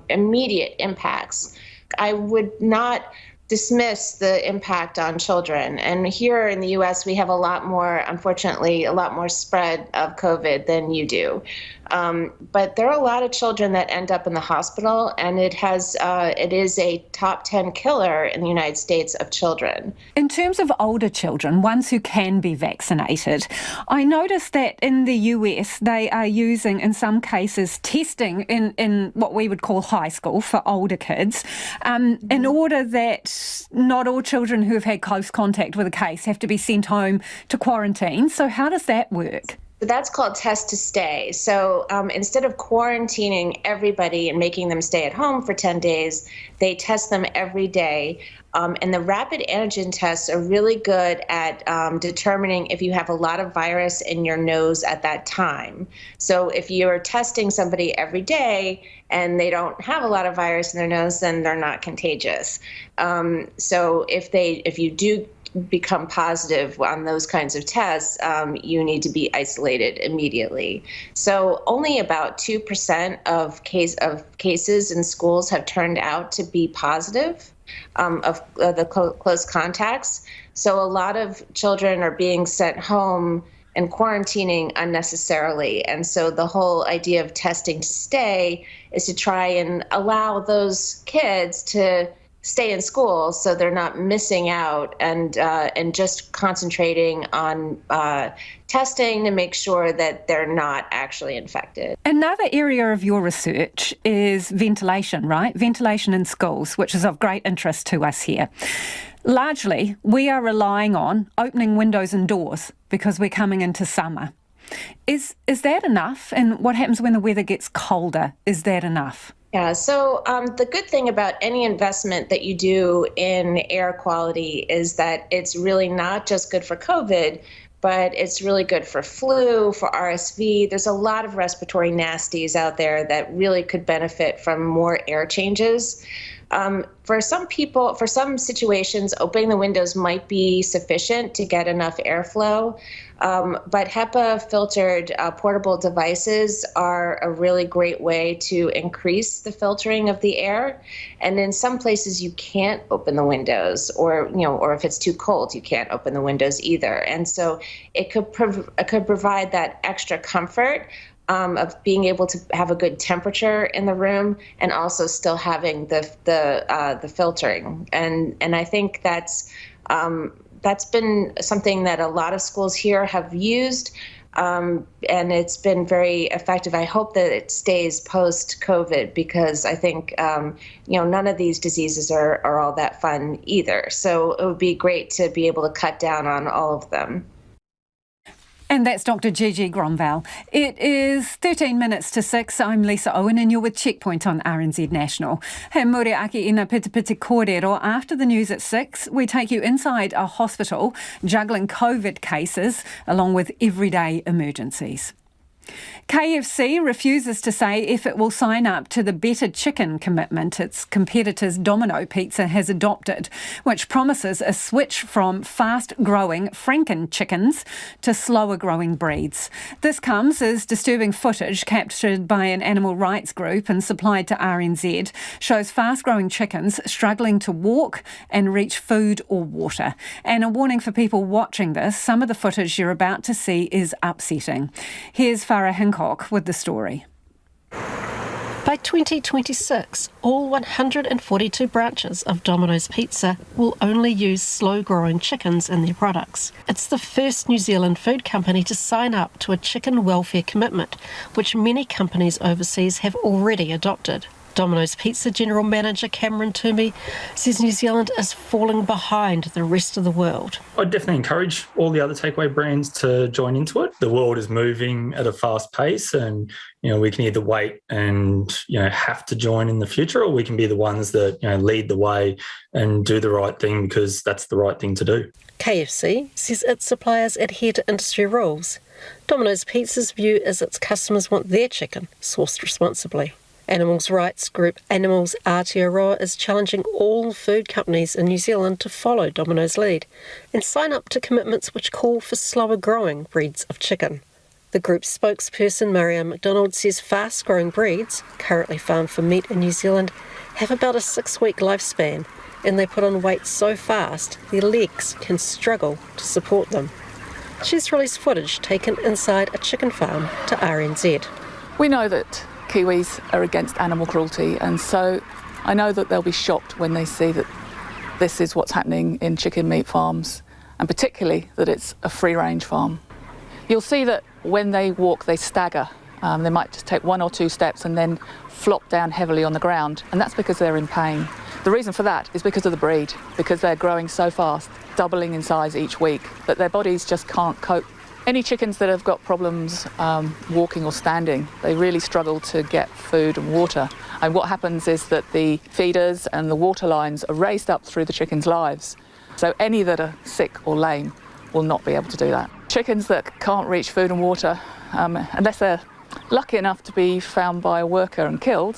immediate impacts. I would not dismiss the impact on children. And here in the US, we have unfortunately, a lot more spread of COVID than you do. But there are a lot of children that end up in the hospital, and it is a top 10 killer in the United States of children. In terms of older children, ones who can be vaccinated, I noticed that in the US they are using, in some cases, testing in what we would call high school for older kids, in order that not all children who have had close contact with a case have to be sent home to quarantine. So how does that work? That's called test to stay. So instead of quarantining everybody and making them stay at home for 10 days, they test them every day. And the rapid antigen tests are really good at determining if you have a lot of virus in your nose at that time. So if you're testing somebody every day and they don't have a lot of virus in their nose, then they're not contagious. So if you do become positive on those kinds of tests, you need to be isolated immediately. So only about 2% of cases in schools have turned out to be positive of the close contacts. So a lot of children are being sent home and quarantining unnecessarily. And so the whole idea of testing to stay is to try and allow those kids to stay in school so they're not missing out, and just concentrating on testing to make sure that they're not actually infected. Another area of your research is ventilation, right? Ventilation in schools, which is of great interest to us here. Largely, we are relying on opening windows and doors because we're coming into summer. Is that enough? And what happens when the weather gets colder? Is that enough? Yeah, so the good thing about any investment that you do in air quality is that it's really not just good for COVID, but it's really good for flu, for RSV. There's a lot of respiratory nasties out there that really could benefit from more air changes. For some people, for some situations, opening the windows might be sufficient to get enough airflow. But HEPA-filtered portable devices are a really great way to increase the filtering of the air. And in some places, you can't open the windows, or if it's too cold, you can't open the windows either. And so it could provide that extra comfort of being able to have a good temperature in the room, and also still having the filtering. And I think that's been something that a lot of schools here have used, and it's been very effective. I hope that it stays post-COVID, because I think none of these diseases are all that fun either. So it would be great to be able to cut down on all of them. And that's Dr. Gigi Gromval. It is 13 minutes to 6. I'm Lisa Owen, and you're with Checkpoint on RNZ National. He muri aki ina piti piti kōrero. After the news at 6, we take you inside a hospital juggling COVID cases along with everyday emergencies. KFC refuses to say if it will sign up to the better chicken commitment its competitors Domino Pizza has adopted, which promises a switch from fast-growing franken-chickens to slower-growing breeds. This comes as disturbing footage captured by an animal rights group and supplied to RNZ shows fast-growing chickens struggling to walk and reach food or water. And a warning for people watching this, some of the footage you're about to see is upsetting. Here's Farah Hancock with the story. By 2026, all 142 branches of Domino's Pizza will only use slow-growing chickens in their products. It's the first New Zealand food company to sign up to a chicken welfare commitment, which many companies overseas have already adopted. Domino's Pizza General Manager Cameron Toomey says New Zealand is falling behind the rest of the world. I'd definitely encourage all the other takeaway brands to join into it. The world is moving at a fast pace, and we can either wait and have to join in the future, or we can be the ones that lead the way and do the right thing because that's the right thing to do. KFC says its suppliers adhere to industry rules. Domino's Pizza's view is its customers want their chicken sourced responsibly. Animals rights group Animals Aotearoa is challenging all food companies in New Zealand to follow Domino's lead and sign up to commitments which call for slower growing breeds of chicken. The group's spokesperson, Marianne McDonald, says fast-growing breeds, currently farmed for meat in New Zealand, have about a 6-week lifespan, and they put on weight so fast their legs can struggle to support them. She's released footage taken inside a chicken farm to RNZ. We know that Kiwis are against animal cruelty, and so I know that they'll be shocked when they see that this is what's happening in chicken meat farms, and particularly that it's a free-range farm. You'll see that when they walk, they stagger. They might just take 1 or 2 steps and then flop down heavily on the ground, and that's because they're in pain. The reason for that is because of the breed, because they're growing so fast, doubling in size each week, that their bodies just can't cope. Any chickens that have got problems walking or standing, they really struggle to get food and water. And what happens is that the feeders and the water lines are raised up through the chickens' lives. So any that are sick or lame will not be able to do that. Chickens that can't reach food and water, unless they're lucky enough to be found by a worker and killed,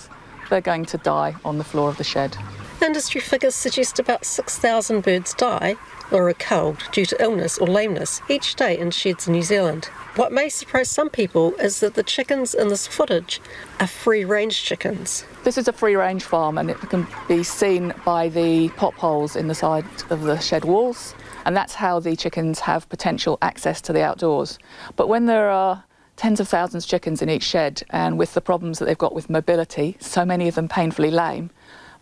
they're going to die on the floor of the shed. Industry figures suggest about 6,000 birds die or are culled due to illness or lameness each day in sheds in New Zealand. What may surprise some people is that the chickens in this footage are free-range chickens. This is a free-range farm, and it can be seen by the pop holes in the side of the shed walls, and that's how the chickens have potential access to the outdoors. But when there are tens of thousands of chickens in each shed, and with the problems that they've got with mobility, so many of them painfully lame,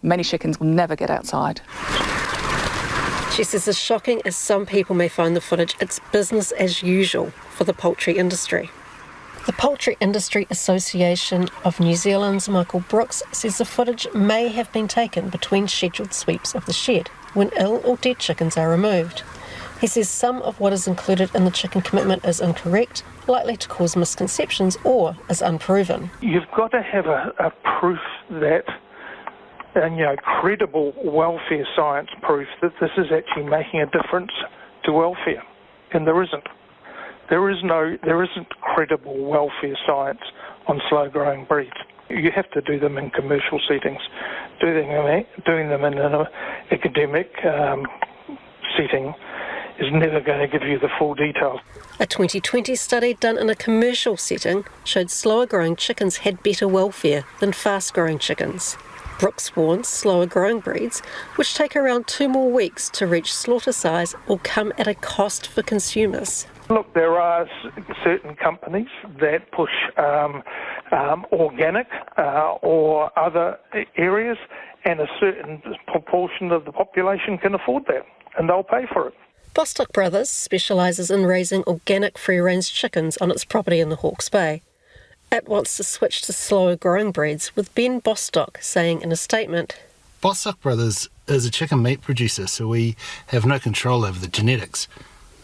many chickens will never get outside. She says as shocking as some people may find the footage, it's business as usual for the poultry industry. The Poultry Industry Association of New Zealand's Michael Brooks says the footage may have been taken between scheduled sweeps of the shed when ill or dead chickens are removed. He says some of what is included in the chicken commitment is incorrect, likely to cause misconceptions, or is unproven. You've got to have a proof that, credible welfare science proof that this is actually making a difference to welfare, and there isn't. There isn't credible welfare science on slow-growing breeds. You have to do them in commercial settings. Doing them in an academic setting is never going to give you the full details. A 2020 study done in a commercial setting showed slower-growing chickens had better welfare than fast-growing chickens. Brooks warns slower-growing breeds, which take around 2 more weeks to reach slaughter size, will come at a cost for consumers. Look, there are certain companies that push organic or other areas, and a certain proportion of the population can afford that, and they'll pay for it. Bostock Brothers specialises in raising organic free-range chickens on its property in the Hawke's Bay. It wants to switch to slower-growing breeds, with Ben Bostock saying in a statement, Bostock Brothers is a chicken meat producer, so we have no control over the genetics.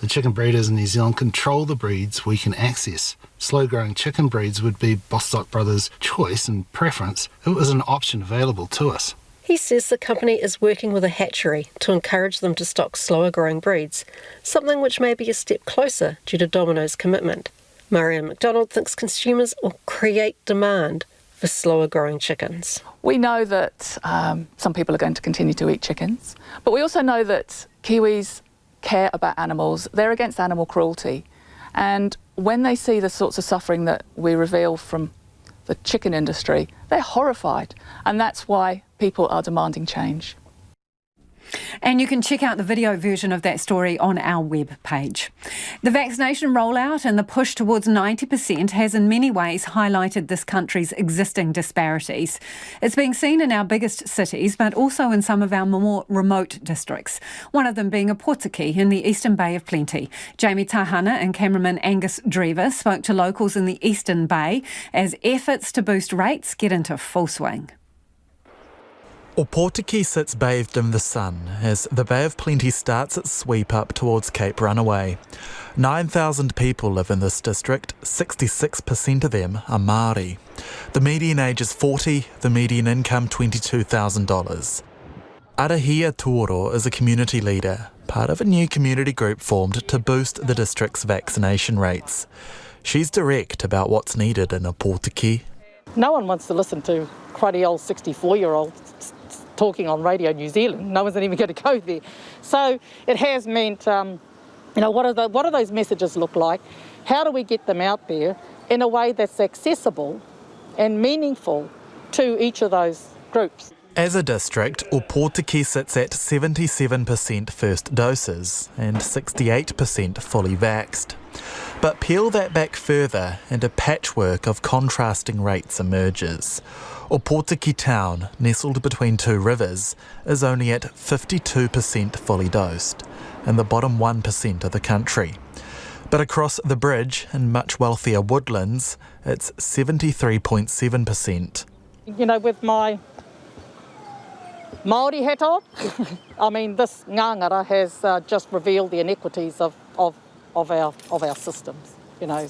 The chicken breeders in New Zealand control the breeds we can access. Slow-growing chicken breeds would be Bostock Brothers' choice and preference if it was an option available to us. He says the company is working with a hatchery to encourage them to stock slower-growing breeds, something which may be a step closer due to Domino's commitment. Marianne McDonald thinks consumers will create demand for slower-growing chickens. We know that some people are going to continue to eat chickens, but we also know that Kiwis care about animals. They're against animal cruelty, and when they see the sorts of suffering that we reveal from the chicken industry, they're horrified, and that's why people are demanding change. And you can check out the video version of that story on our web page. The vaccination rollout and the push towards 90% has in many ways highlighted this country's existing disparities. It's being seen in our biggest cities, but also in some of our more remote districts, one of them being Ōpōtiki in the Eastern Bay of Plenty. Jamie Tahana and cameraman Angus Drever spoke to locals in the Eastern Bay as efforts to boost rates get into full swing. Ōpōtiki sits bathed in the sun as the Bay of Plenty starts its sweep up towards Cape Runaway. 9,000 people live in this district, 66% of them are Māori. The median age is 40, the median income $22,000. Arahia Tuoro is a community leader, part of a new community group formed to boost the district's vaccination rates. She's direct about what's needed in Ōpōtiki. No one wants to listen to cruddy old 64-year-olds talking on Radio New Zealand. No one's even going to go there. So it has meant, what do those messages look like? How do we get them out there in a way that's accessible and meaningful to each of those groups? As a district, Ōpōtiki sits at 77% first doses and 68% fully vaxxed. But peel that back further and a patchwork of contrasting rates emerges. Ōpōtiki town, nestled between two rivers, is only at 52% fully dosed, in the bottom 1% of the country. But across the bridge, in much wealthier Woodlands, it's 73.7%. With my Māori hat on, this ngangara has just revealed the inequities of our systems. On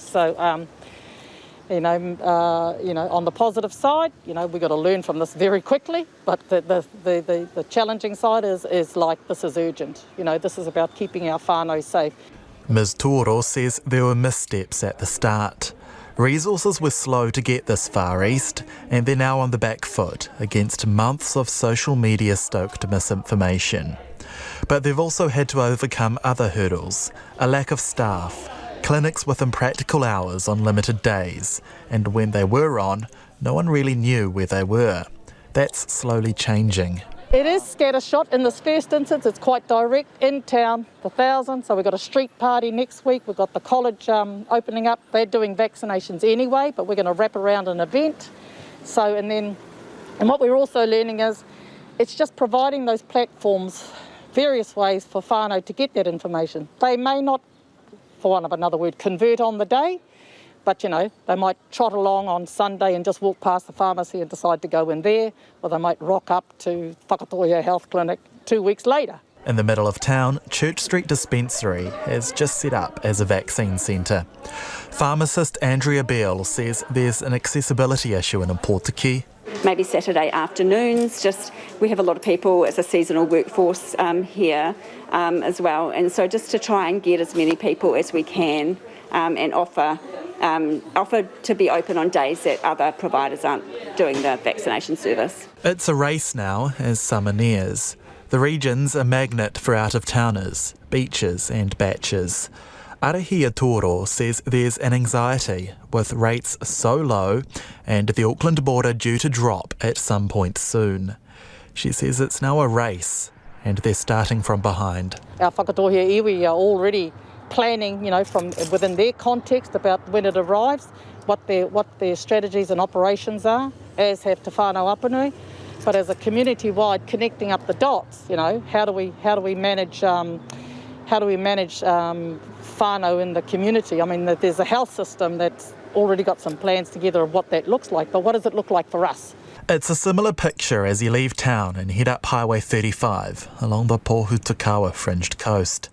the positive side, we've got to learn from this very quickly. But the challenging side is like this is urgent. This is about keeping our whānau safe. Ms Toro says there were missteps at the start. Resources were slow to get this far east, and they're now on the back foot against months of social media-stoked misinformation. But they've also had to overcome other hurdles, a lack of staff, clinics with impractical hours on limited days, and when they were on, no one really knew where they were. That's slowly changing. It is scattershot. In this first instance, it's quite direct, in town, the 1,000. So we've got a street party next week. We've got the college opening up. They're doing vaccinations anyway, but we're going to wrap around an event. And what we're also learning is it's just providing those platforms, various ways for whānau to get that information. They may not, for want of another word, convert on the day, but they might trot along on Sunday and just walk past the pharmacy and decide to go in there, or they might rock up to Whakatohia Health Clinic 2 weeks later. In the middle of town, Church Street Dispensary has just set up as a vaccine centre. Pharmacist Andrea Beale says there's an accessibility issue in Ōpōtiki. Maybe Saturday afternoons, we have a lot of people as a seasonal workforce here as well, and so just to try and get as many people as we can and offer to be open on days that other providers aren't doing the vaccination service. It's a race now as summer nears. The region's a magnet for out-of-towners, beaches and batches. Arahia Toro says there's an anxiety with rates so low and the Auckland border due to drop at some point soon. She says it's now a race and they're starting from behind. Our whakatohia iwi are already planning, from within their context about when it arrives, what their strategies and operations are, as have Te Whānau Apanui. But as a community-wide, connecting up the dots, how do we manage whānau in the community? There's a health system that's already got some plans together of what that looks like, but what does it look like for us? It's a similar picture as you leave town and head up Highway 35 along the Pōhutukawa fringed coast.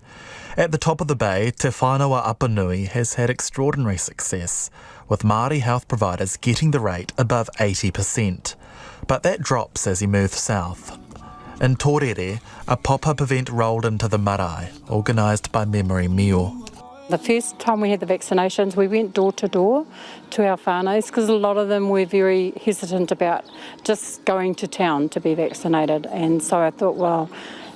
At the top of the bay, Te Whānau Apanui has had extraordinary success, with Māori health providers getting the rate above 80%. But that drops as you move south. In Tōrere, a pop-up event rolled into the marae, organised by Memory Meal. The first time we had the vaccinations, we went door to door to our whānaus because a lot of them were very hesitant about just going to town to be vaccinated. And so I thought, well,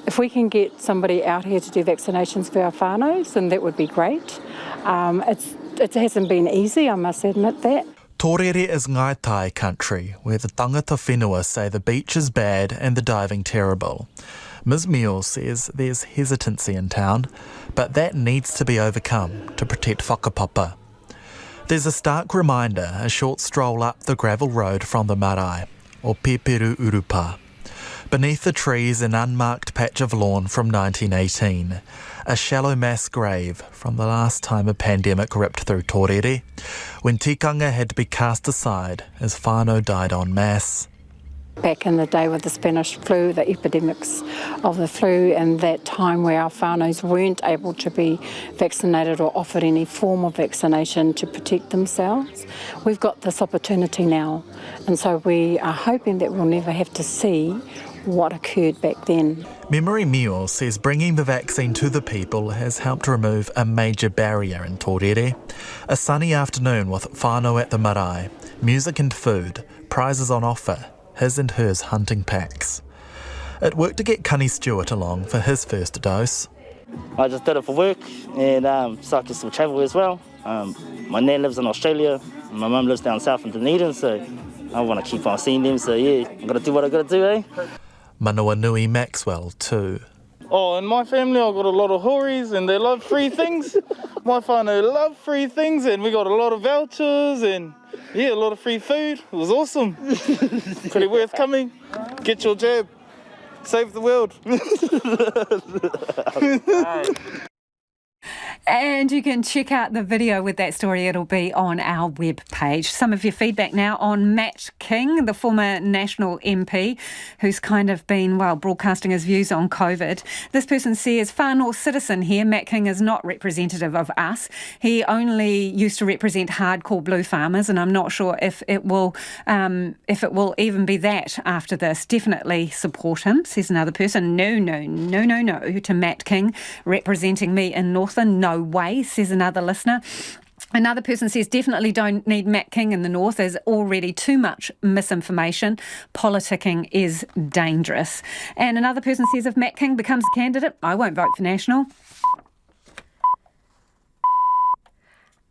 if we can get somebody out here to do vaccinations for our whānaus, then that would be great. It hasn't been easy, I must admit that. Tōrere is Ngāi country, where the tangata whenua say the beach is bad and the diving terrible. Ms Meal says there's hesitancy in town, but that needs to be overcome to protect whakapapa. There's a stark reminder a short stroll up the gravel road from the marae, or Peperu Urupa. Beneath the trees, an unmarked patch of lawn from 1918, a shallow mass grave from the last time a pandemic ripped through Tōrere, when tikanga had to be cast aside as whānau died en masse. Back in the day with the Spanish flu, the epidemics of the flu, and that time where our whānaus weren't able to be vaccinated or offered any form of vaccination to protect themselves, we've got this opportunity now. And so we are hoping that we'll never have to see what occurred back then. Memory Mio says bringing the vaccine to the people has helped remove a major barrier in Torere. A sunny afternoon with whānau at the marae, music and food, prizes on offer, his and hers hunting packs. It worked to get Cunny Stewart along for his first dose. I just did it for work and so I can still travel as well. My nan lives in Australia, my mum lives down south in Dunedin, so I want to keep on seeing them, so yeah, I've got to do what I've got to do, eh? Manawa Nui Maxwell too. Oh, in my family I've got a lot of horis and they love free things. My whānau love free things and we got a lot of vouchers and yeah, a lot of free food. It was awesome. Pretty worth coming. Get your jab. Save the world. And you can check out the video with that story. It'll be on our webpage. Some of your feedback now on Matt King, the former National MP, who's kind of been, broadcasting his views on COVID. This person says, far north citizen here, Matt King is not representative of us. He only used to represent hardcore blue farmers, and I'm not sure if it will even be that after this. Definitely support him, says another person. No to Matt King representing me in Northern. No way, says another listener. Another person says, definitely don't need Matt King in the north. There's already too much misinformation. Politicking is dangerous. And another person says, if Matt King becomes a candidate, I won't vote for National.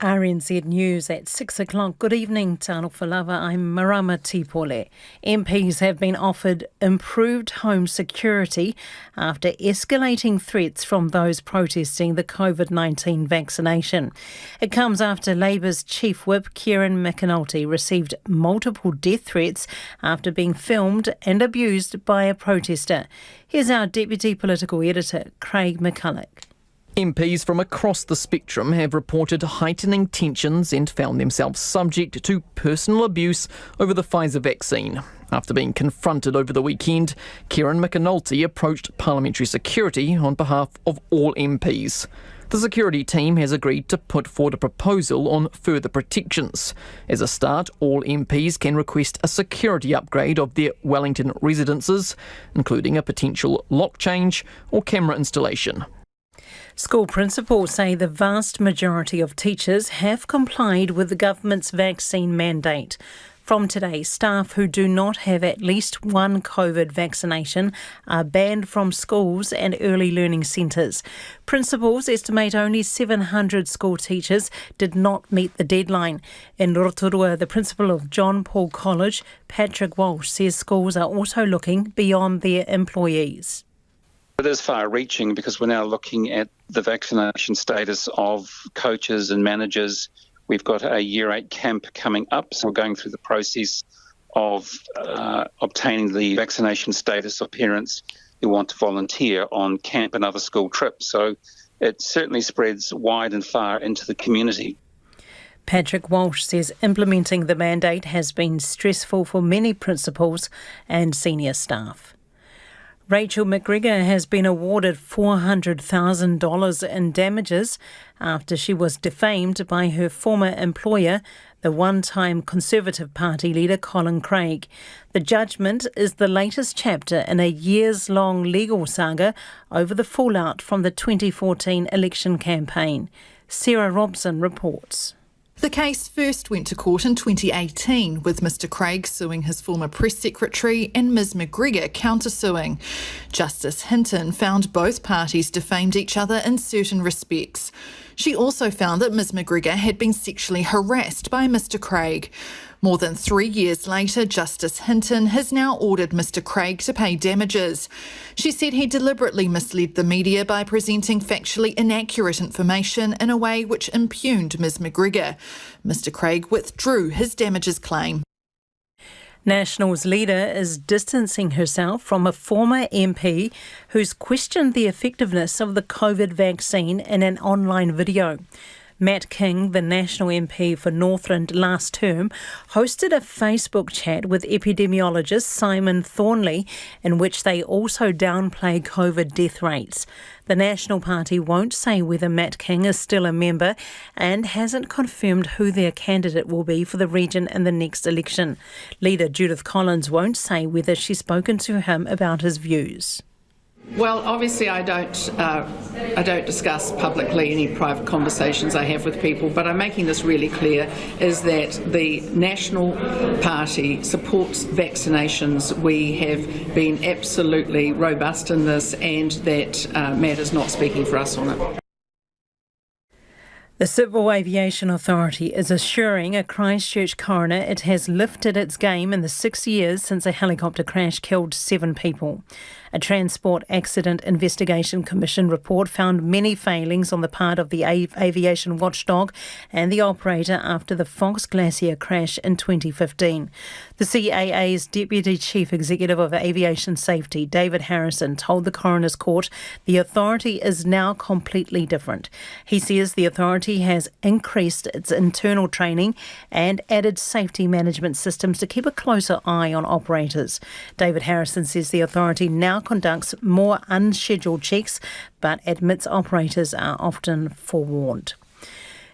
RNZ News at 6 o'clock. Good evening, Tāno Whalawa. I'm Marama Tipole. MPs have been offered improved home security after escalating threats from those protesting the COVID-19 vaccination. It comes after Labour's Chief Whip, Kieran McAnulty, received multiple death threats after being filmed and abused by a protester. Here's our Deputy Political Editor, Craig McCulloch. MPs from across the spectrum have reported heightening tensions and found themselves subject to personal abuse over the Pfizer vaccine. After being confronted over the weekend, Kieran McAnulty approached Parliamentary Security on behalf of all MPs. The security team has agreed to put forward a proposal on further protections. As a start, all MPs can request a security upgrade of their Wellington residences, including a potential lock change or camera installation. School principals say the vast majority of teachers have complied with the government's vaccine mandate. From today, staff who do not have at least one COVID vaccination are banned from schools and early learning centres. Principals estimate only 700 school teachers did not meet the deadline. In Rotorua, the principal of John Paul College, Patrick Walsh, says schools are also looking beyond their employees. It is far-reaching because we're now looking at the vaccination status of coaches and managers. We've got a Year 8 camp coming up, so we're going through the process of obtaining the vaccination status of parents who want to volunteer on camp and other school trips. So it certainly spreads wide and far into the community. Patrick Walsh says implementing the mandate has been stressful for many principals and senior staff. Rachel McGregor has been awarded $400,000 in damages after she was defamed by her former employer, the one-time Conservative Party leader Colin Craig. The judgment is the latest chapter in a years-long legal saga over the fallout from the 2014 election campaign. Sarah Robson reports. The case first went to court in 2018, with Mr Craig suing his former press secretary and Ms McGregor countersuing. Justice Hinton found both parties defamed each other in certain respects. She also found that Ms McGregor had been sexually harassed by Mr Craig. More than 3 years later, Justice Hinton has now ordered Mr Craig to pay damages. She said he deliberately misled the media by presenting factually inaccurate information in a way which impugned Ms McGregor. Mr Craig withdrew his damages claim. National's leader is distancing herself from a former MP who's questioned the effectiveness of the COVID vaccine in an online video. Matt King, the National MP for Northland last term, hosted a Facebook chat with epidemiologist Simon Thornley in which they also downplay COVID death rates. The National Party won't say whether Matt King is still a member and hasn't confirmed who their candidate will be for the region in the next election. Leader Judith Collins won't say whether she's spoken to him about his views. Well, obviously I don't discuss publicly any private conversations I have with people, but I'm making this really clear, is that the National Party supports vaccinations. We have been absolutely robust in this, and that Matt is not speaking for us on it. The Civil Aviation Authority is assuring a Christchurch coroner it has lifted its game in the 6 years since a helicopter crash killed 7 people. A Transport Accident Investigation Commission report found many failings on the part of the aviation watchdog and the operator after the Fox Glacier crash in 2015. The CAA's Deputy Chief Executive of Aviation Safety, David Harrison, told the Coroner's Court the authority is now completely different. He says the authority has increased its internal training and added safety management systems to keep a closer eye on operators. David Harrison says the authority now conducts more unscheduled checks, but admits operators are often forewarned.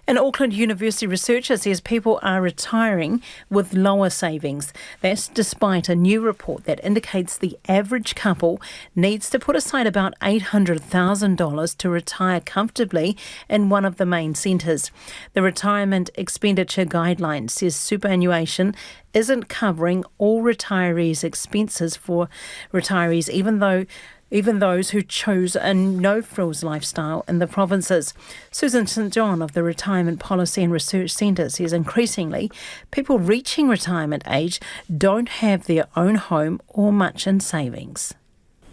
An Auckland University researcher says people are retiring with lower savings. That's despite a new report that indicates the average couple needs to put aside about $800,000 to retire comfortably in one of the main centres. The Retirement Expenditure Guidelines says superannuation isn't covering all retirees' expenses for retirees, even those who chose a no-frills lifestyle in the provinces. Susan St John of the Retirement Policy and Research Centre says increasingly people reaching retirement age don't have their own home or much in savings.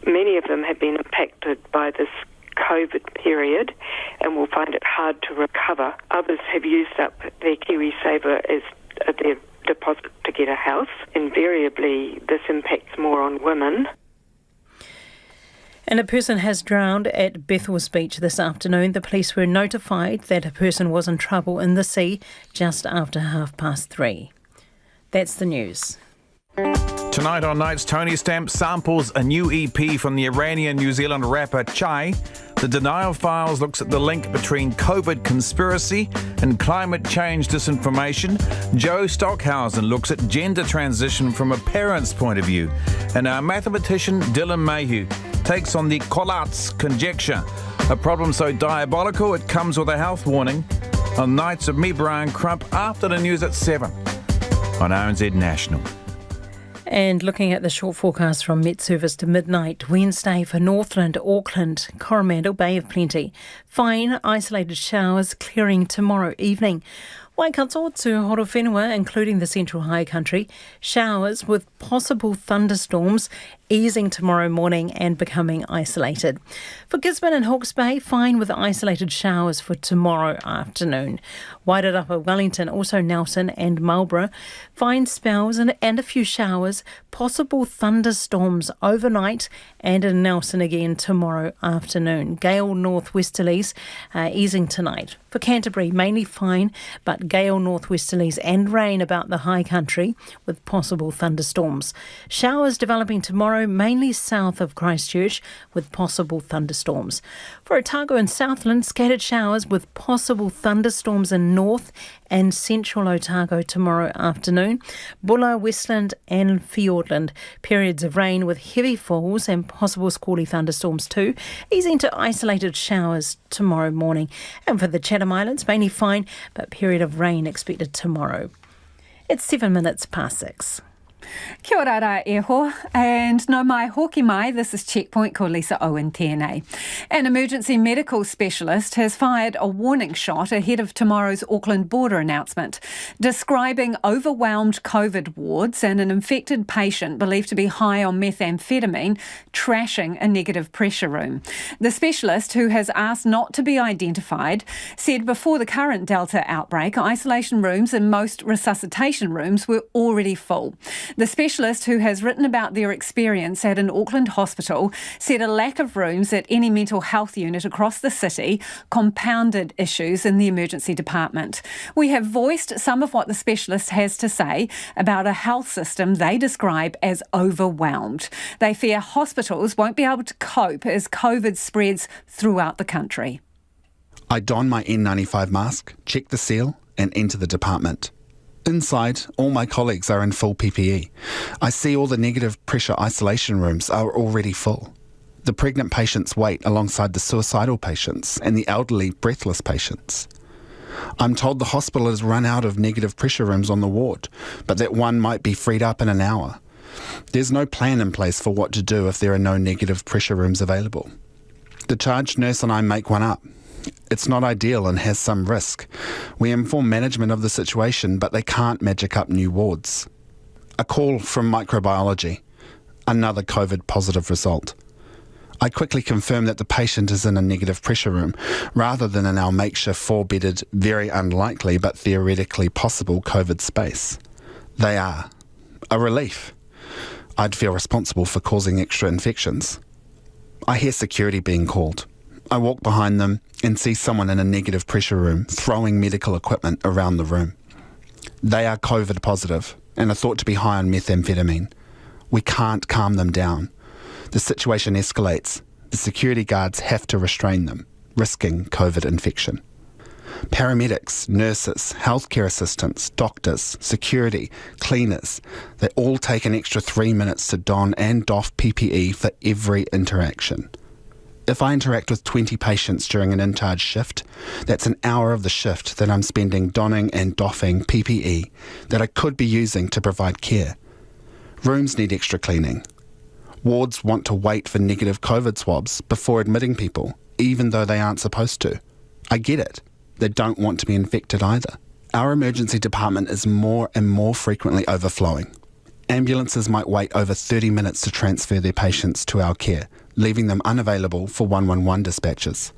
Many of them have been impacted by this COVID period and will find it hard to recover. Others have used up their KiwiSaver as their deposit to get a house. Invariably, this impacts more on women. And a person has drowned at Bethel's Beach this afternoon. The police were notified that a person was in trouble in the sea just after 3:30. That's the news. Tonight on Nights, Tony Stamp samples a new EP from the Iranian-New Zealand rapper Chai. The Denial Files looks at the link between COVID conspiracy and climate change disinformation. Joe Stockhausen looks at gender transition from a parent's point of view. And our mathematician Dylan Mayhew takes on the Collatz conjecture, a problem so diabolical it comes with a health warning. On Nights of me, Brian Crump, after the news at 7 on RNZ National. And looking at the short forecast from Met Service to midnight, Wednesday for Northland, Auckland, Coromandel, Bay of Plenty. Fine isolated showers clearing tomorrow evening. Waikato to Horowhenua, including the Central High Country, showers with possible thunderstorms easing tomorrow morning and becoming isolated. For Gisborne and Hawke's Bay, fine with isolated showers for tomorrow afternoon. Wairarapa, Wellington, also Nelson and Marlborough, fine spells and a few showers, possible thunderstorms overnight and in Nelson again tomorrow afternoon. Gale northwesterlies easing tonight. For Canterbury, mainly fine, but gale northwesterlies and rain about the high country with possible thunderstorms. Showers developing tomorrow, mainly south of Christchurch with possible thunderstorms. For Otago and Southland, scattered showers with possible thunderstorms in north and central Otago tomorrow afternoon. Bulla, Westland and Fiordland, periods of rain with heavy falls and possible squally thunderstorms too, easing to isolated showers tomorrow morning. And for the Chatham Islands, mainly fine, but period of rain expected tomorrow. It's 6:07. Kia ora rā e ho, and no mai hoki mai, this is Checkpoint ko Lisa Owen tēnei. An emergency medical specialist has fired a warning shot ahead of tomorrow's Auckland border announcement, describing overwhelmed COVID wards and an infected patient believed to be high on methamphetamine trashing a negative pressure room. The specialist, who has asked not to be identified, said before the current Delta outbreak, isolation rooms and most resuscitation rooms were already full. The specialist, who has written about their experience at an Auckland hospital, said a lack of rooms at any mental health unit across the city compounded issues in the emergency department. We have voiced some of what the specialist has to say about a health system they describe as overwhelmed. They fear hospitals won't be able to cope as COVID spreads throughout the country. I don my N95 mask, check the seal, and enter the department. Inside, all my colleagues are in full PPE. I see all the negative pressure isolation rooms are already full. The pregnant patients wait alongside the suicidal patients and the elderly breathless patients. I'm told the hospital has run out of negative pressure rooms on the ward, but that one might be freed up in an hour. There's no plan in place for what to do if there are no negative pressure rooms available. The charge nurse and I make one up. It's not ideal and has some risk. We inform management of the situation, but they can't magic up new wards. A call from microbiology. Another COVID positive result. I quickly confirm that the patient is in a negative pressure room, rather than in our makeshift 4-bedded, very unlikely but theoretically possible COVID space. They are. A relief. I'd feel responsible for causing extra infections. I hear security being called. I walk behind them and see someone in a negative pressure room throwing medical equipment around the room. They are COVID positive and are thought to be high on methamphetamine. We can't calm them down. The situation escalates. The security guards have to restrain them, risking COVID infection. Paramedics, nurses, healthcare assistants, doctors, security, cleaners, they all take an extra 3 minutes to don and doff PPE for every interaction. If I interact with 20 patients during an in-charge shift, that's an hour of the shift that I'm spending donning and doffing PPE that I could be using to provide care. Rooms need extra cleaning. Wards want to wait for negative COVID swabs before admitting people, even though they aren't supposed to. I get it. They don't want to be infected either. Our emergency department is more and more frequently overflowing. Ambulances might wait over 30 minutes to transfer their patients to our care, leaving them unavailable for 111 dispatches.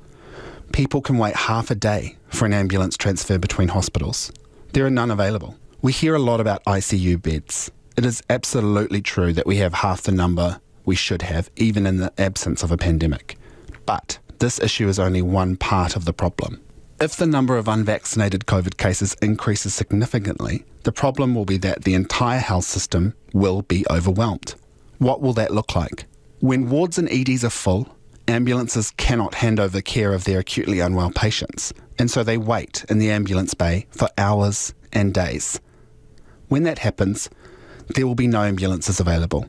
People can wait half a day for an ambulance transfer between hospitals. There are none available. We hear a lot about ICU beds. It is absolutely true that we have half the number we should have, even in the absence of a pandemic. But this issue is only one part of the problem. If the number of unvaccinated COVID cases increases significantly, the problem will be that the entire health system will be overwhelmed. What will that look like? When wards and EDs are full, ambulances cannot hand over care of their acutely unwell patients, and so they wait in the ambulance bay for hours and days. When that happens, there will be no ambulances available.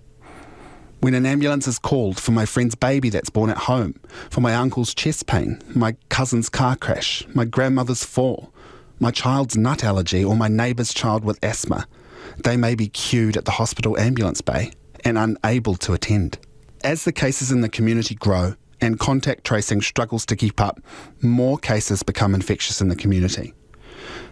When an ambulance is called for my friend's baby that's born at home, for my uncle's chest pain, my cousin's car crash, my grandmother's fall, my child's nut allergy, or my neighbour's child with asthma, they may be queued at the hospital ambulance bay and unable to attend. As the cases in the community grow and contact tracing struggles to keep up, more cases become infectious in the community.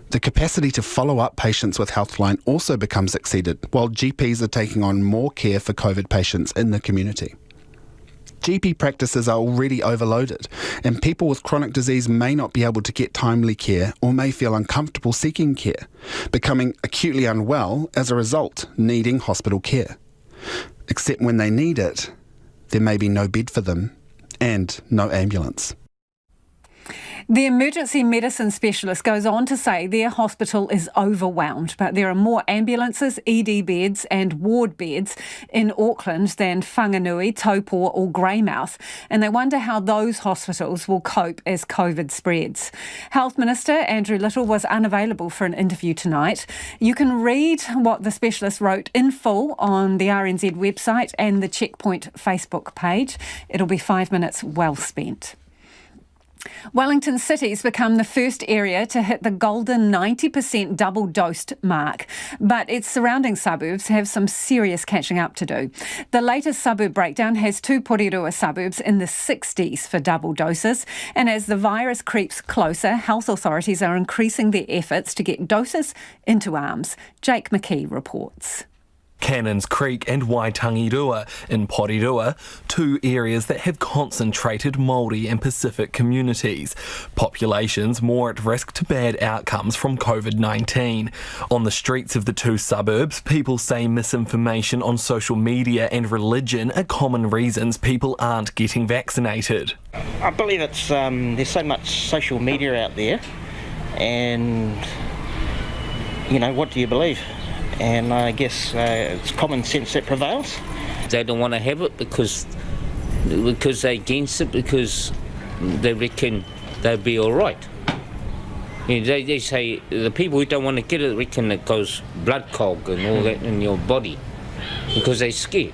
The capacity to follow up patients with Healthline also becomes exceeded, while GPs are taking on more care for COVID patients in the community. GP practices are already overloaded, and people with chronic disease may not be able to get timely care or may feel uncomfortable seeking care, becoming acutely unwell as a result, needing hospital care. Except when they need it, there may be no bed for them and no ambulance. The emergency medicine specialist goes on to say their hospital is overwhelmed, but there are more ambulances, ED beds and ward beds in Auckland than Whanganui, Taupo or Greymouth, and they wonder how those hospitals will cope as COVID spreads. Health Minister Andrew Little was unavailable for an interview tonight. You can read what the specialist wrote in full on the RNZ website and the Checkpoint Facebook page. It'll be 5 minutes well spent. Wellington City's become the first area to hit the golden 90% double-dosed mark, but its surrounding suburbs have some serious catching up to do. The latest suburb breakdown has two Porirua suburbs in the 60s for double doses, and as the virus creeps closer, health authorities are increasing their efforts to get doses into arms. Jake McKee reports. Cannons Creek and Waitangirua in Porirua, two areas that have concentrated Māori and Pacific communities, populations more at risk to bad outcomes from COVID-19. On the streets of the two suburbs, people say misinformation on social media and religion are common reasons people aren't getting vaccinated. I believe it's there's so much social media out there, and what do you believe? And I guess it's common sense that prevails. They don't want to have it because they're against it, because they reckon they'll be all right. They say the people who don't want to get it reckon it goes blood clog and all that in your body because they're scared.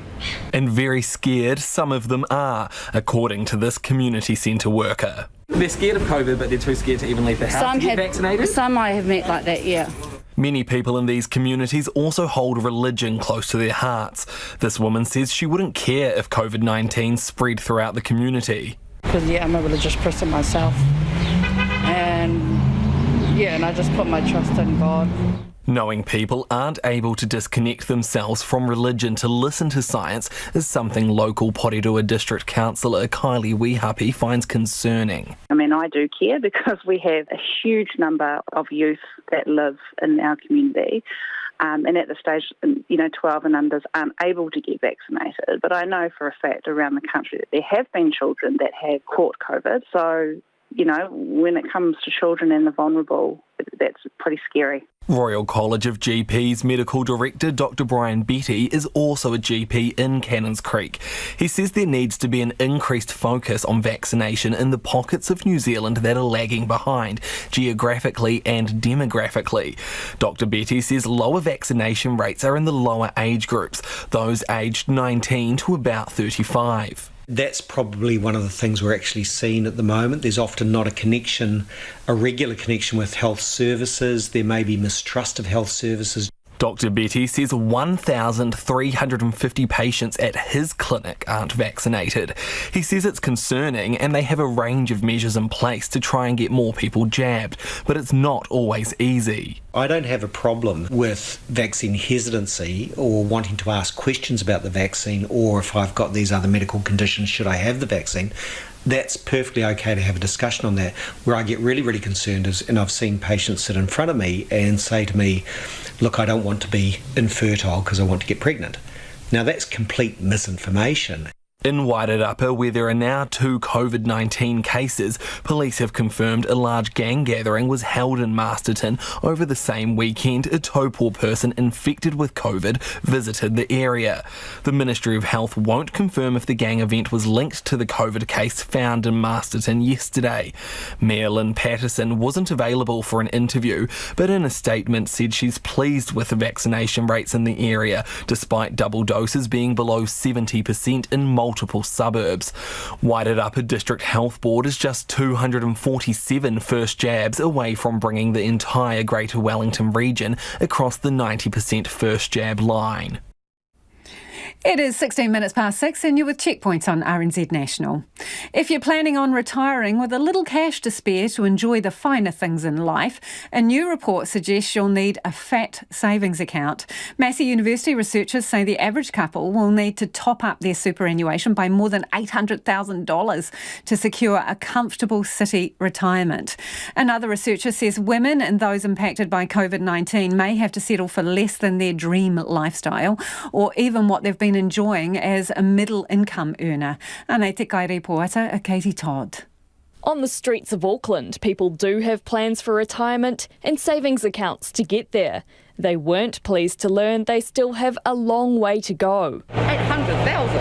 And very scared some of them are, according to this community centre worker. They're scared of COVID, but they're too scared to even leave the house to get vaccinated? Some I have met like that, yeah. Many people in these communities also hold religion close to their hearts. This woman says she wouldn't care if COVID-19 spread throughout the community. Because, I'm a religious person myself. And I just put my trust in God. Knowing people aren't able to disconnect themselves from religion to listen to science is something local Porirua District Councillor Kylie Wehapi finds concerning. I mean, I do care because we have a huge number of youth that live in our community. And at the stage, 12 and unders aren't able to get vaccinated. But I know for a fact around the country that there have been children that have caught COVID. So, when it comes to children and the vulnerable, that's pretty scary. Royal College of GPs Medical Director Dr Brian Betty is also a GP in Cannons Creek. He says there needs to be an increased focus on vaccination in the pockets of New Zealand that are lagging behind, geographically and demographically. Dr Betty says lower vaccination rates are in the lower age groups, those aged 19 to about 35. That's probably one of the things we're actually seeing at the moment. There's often not a regular connection with health services. There may be mistrust of health services. Dr Betty says 1,350 patients at his clinic aren't vaccinated. He says it's concerning and they have a range of measures in place to try and get more people jabbed, but it's not always easy. I don't have a problem with vaccine hesitancy or wanting to ask questions about the vaccine, or if I've got these other medical conditions, should I have the vaccine? That's perfectly okay to have a discussion on that. Where I get really, really concerned is, and I've seen patients sit in front of me and say to me, look, I don't want to be infertile because I want to get pregnant. Now that's complete misinformation. In Wairarapa, where there are now 2 COVID-19 cases, police have confirmed a large gang gathering was held in Masterton over the same weekend. A Taupo person infected with COVID visited the area. The Ministry of Health won't confirm if the gang event was linked to the COVID case found in Masterton yesterday. Mayor Lynn Patterson wasn't available for an interview, but in a statement said she's pleased with the vaccination rates in the area, despite double doses being below 70% in multiple suburbs. Wairarapa District Health Board is just 247 first jabs away from bringing the entire Greater Wellington region across the 90% first jab line. It is 16 minutes past 6 and you're with Checkpoints on RNZ National. If you're planning on retiring with a little cash to spare to enjoy the finer things in life, a new report suggests you'll need a fat savings account. Massey University researchers say the average couple will need to top up their superannuation by more than $800,000 to secure a comfortable city retirement. Another researcher says women and those impacted by COVID-19 may have to settle for less than their dream lifestyle or even what they've been enjoying as a middle income earner. Anei te kai reporter, Katie Todd. On the streets of Auckland, people do have plans for retirement and savings accounts to get there. They weren't pleased to learn they still have a long way to go. 800,000?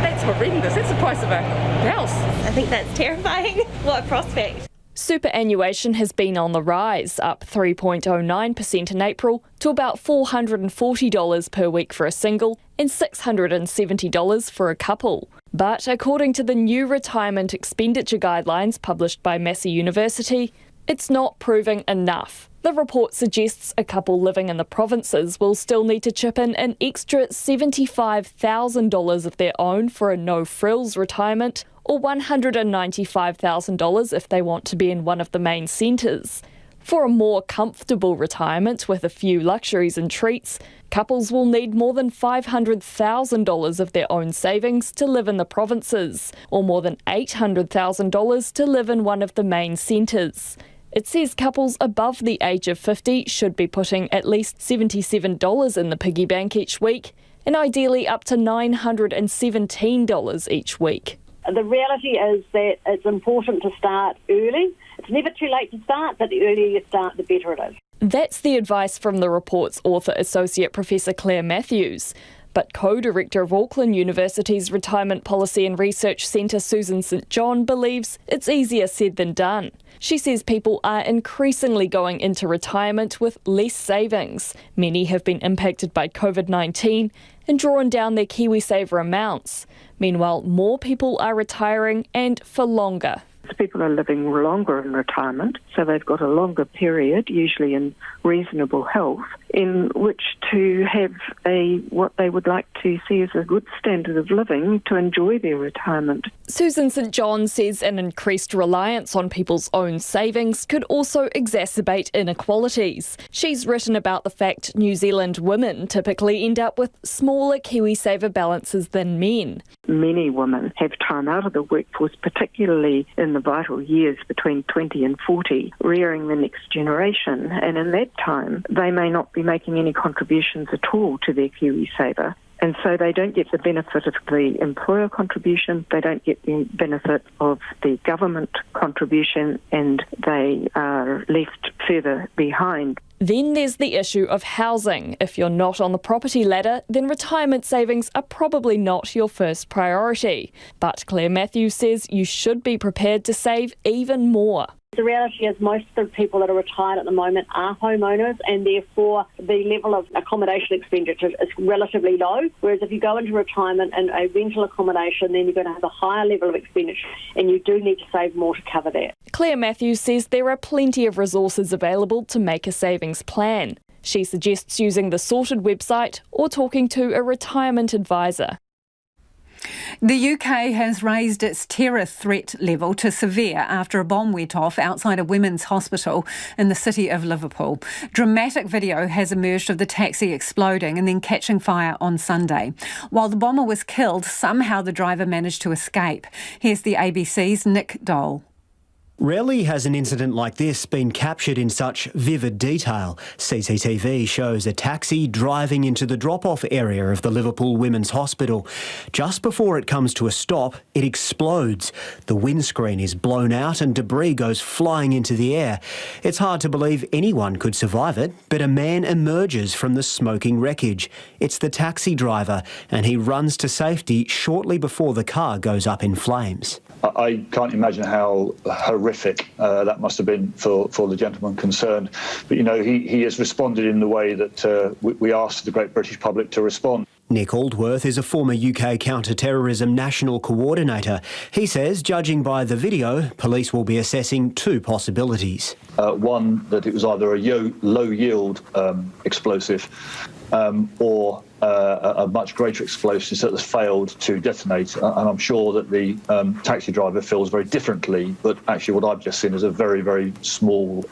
That's horrendous. That's the price of a house. I think that's terrifying. What a prospect. Superannuation has been on the rise, up 3.09% in April to about $440 per week for a single and $670 for a couple. But according to the new retirement expenditure guidelines published by Massey University, it's not proving enough. The report suggests a couple living in the provinces will still need to chip in an extra $75,000 of their own for a no-frills retirement, or $195,000 if they want to be in one of the main centres. For a more comfortable retirement with a few luxuries and treats, couples will need more than $500,000 of their own savings to live in the provinces, or more than $800,000 to live in one of the main centres. It says couples above the age of 50 should be putting at least $77 in the piggy bank each week, and ideally up to $917 each week. The reality is that it's important to start early. It's never too late to start, but the earlier you start, the better it is. That's the advice from the report's author, Associate Professor Claire Matthews. But co-director of Auckland University's Retirement Policy and Research Centre, Susan St John, believes it's easier said than done. She says people are increasingly going into retirement with less savings. Many have been impacted by COVID-19 and drawn down their KiwiSaver amounts. Meanwhile, more people are retiring and for longer. People are living longer in retirement, so they've got a longer period, usually in reasonable health, in which to have what they would like to see as a good standard of living to enjoy their retirement. Susan St John says an increased reliance on people's own savings could also exacerbate inequalities. She's written about the fact New Zealand women typically end up with smaller KiwiSaver balances than men. Many women have time out of the workforce, particularly in the vital years between 20 and 40, rearing the next generation, and in that time they may not be making any contributions at all to their KiwiSaver. And so they don't get the benefit of the employer contribution, they don't get the benefit of the government contribution, and they are left further behind. Then there's the issue of housing. If you're not on the property ladder, then retirement savings are probably not your first priority. But Claire Matthews says you should be prepared to save even more. The reality is most of the people that are retired at the moment are homeowners, and therefore the level of accommodation expenditure is relatively low. Whereas if you go into retirement in a rental accommodation, then you're going to have a higher level of expenditure, and you do need to save more to cover that. Claire Matthews says there are plenty of resources available to make a savings plan. She suggests using the Sorted website or talking to a retirement advisor. The UK has raised its terror threat level to severe after a bomb went off outside a women's hospital in the city of Liverpool. Dramatic video has emerged of the taxi exploding and then catching fire on Sunday. While the bomber was killed, somehow the driver managed to escape. Here's the ABC's Nick Dole. Rarely has an incident like this been captured in such vivid detail. CCTV shows a taxi driving into the drop-off area of the Liverpool Women's Hospital. Just before it comes to a stop, it explodes. The windscreen is blown out and debris goes flying into the air. It's hard to believe anyone could survive it, but a man emerges from the smoking wreckage. It's the taxi driver, and he runs to safety shortly before the car goes up in flames. I can't imagine how horrific that must have been for the gentleman concerned. But, you know, he has responded in the way that we asked the great British public to respond. Nick Aldworth is a former UK counter-terrorism national coordinator. He says, judging by the video, police will be assessing two possibilities. One, that it was either a low-yield explosive or a much greater explosive that has failed to detonate. And I'm sure that the taxi driver feels very differently, but actually what I've just seen is a very, very small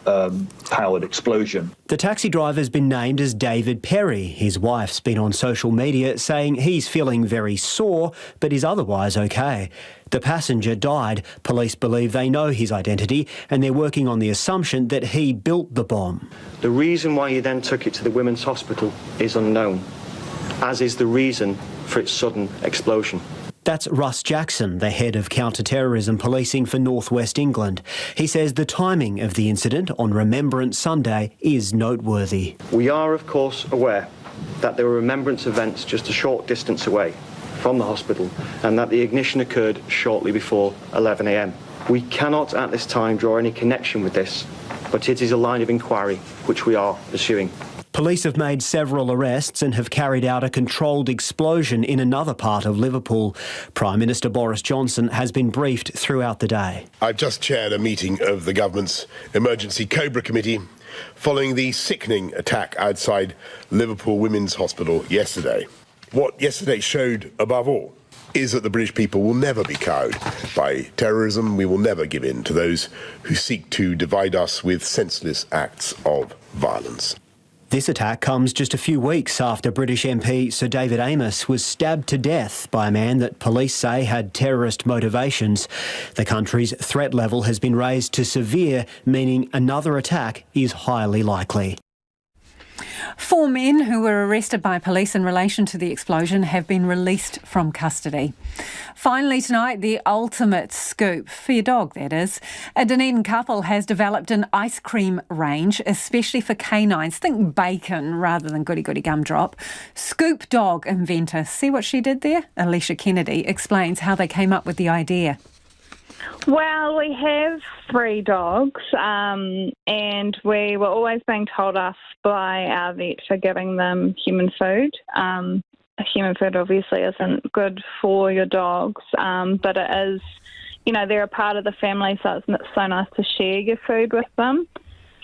powered explosion. The taxi driver's been named as David Perry. His wife's been on social media saying he's feeling very sore, but is otherwise okay. The passenger died. Police believe they know his identity and they're working on the assumption that he built the bomb. The reason why he then took it to the women's hospital is unknown, as is the reason for its sudden explosion. That's Russ Jackson, the head of counter-terrorism policing for North West England. He says the timing of the incident on Remembrance Sunday is noteworthy. We are, of course, aware that there were remembrance events just a short distance away from the hospital and that the ignition occurred shortly before 11 a.m. We cannot at this time draw any connection with this, but it is a line of inquiry which we are pursuing. Police have made several arrests and have carried out a controlled explosion in another part of Liverpool. Prime Minister Boris Johnson has been briefed throughout the day. I've just chaired a meeting of the government's Emergency Cobra Committee following the sickening attack outside Liverpool Women's Hospital yesterday. What yesterday showed, above all, is that the British people will never be cowed by terrorism. We will never give in to those who seek to divide us with senseless acts of violence. This attack comes just a few weeks after British MP Sir David Amess was stabbed to death by a man that police say had terrorist motivations. The country's threat level has been raised to severe, meaning another attack is highly likely. 4 men who were arrested by police in relation to the explosion have been released from custody. Finally tonight, the ultimate scoop, for your dog that is. A Dunedin couple has developed an ice cream range, especially for canines. Think bacon rather than goody-goody gumdrop. Scoop dog inventor. See what she did there? Alicia Kennedy explains how they came up with the idea. Well, we have 3 dogs, and we were always being told off by our vet for giving them human food. Human food obviously isn't good for your dogs, but it is, they're a part of the family, so it's so nice to share your food with them.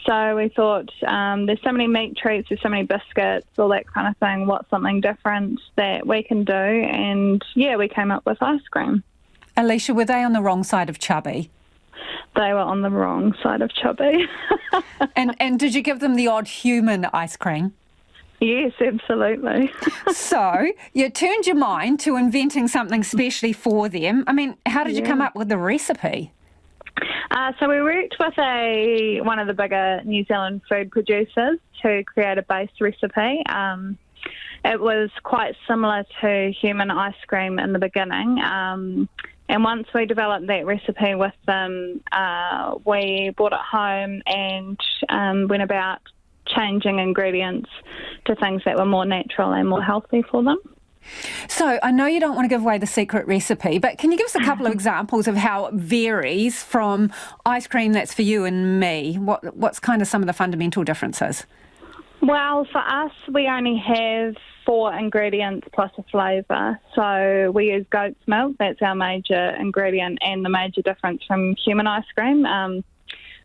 So we thought there's so many meat treats, there's so many biscuits, all that kind of thing. What's something different that we can do? And, we came up with ice cream. Alicia, were they on the wrong side of chubby? They were on the wrong side of chubby. And did you give them the odd human ice cream? Yes, absolutely. So you turned your mind to inventing something specially for them. I mean, how did you come up with the recipe? So we worked with one of the bigger New Zealand food producers to create a base recipe. It was quite similar to human ice cream in the beginning. And once we developed that recipe with them, we brought it home and went about changing ingredients to things that were more natural and more healthy for them. So I know you don't want to give away the secret recipe, but can you give us a couple of examples of how it varies from ice cream that's for you and me? What's kind of some of the fundamental differences? Well, for us, we only have 4 ingredients plus a flavour. So we use goat's milk, that's our major ingredient and the major difference from human ice cream.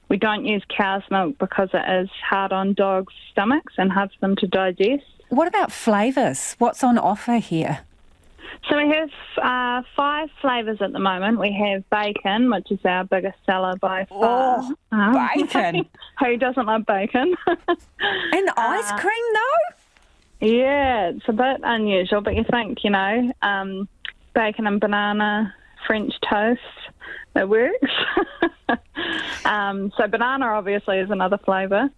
We don't use cow's milk because it is hard on dogs' stomachs and hard for them to digest. What about flavours? What's on offer here? So we have 5 flavours at the moment. We have bacon, which is our biggest seller by far. Oh, bacon! Who doesn't love bacon? And ice cream, though? Yeah, it's a bit unusual, but you think, bacon and banana, French toast, it works. So banana obviously is another flavour,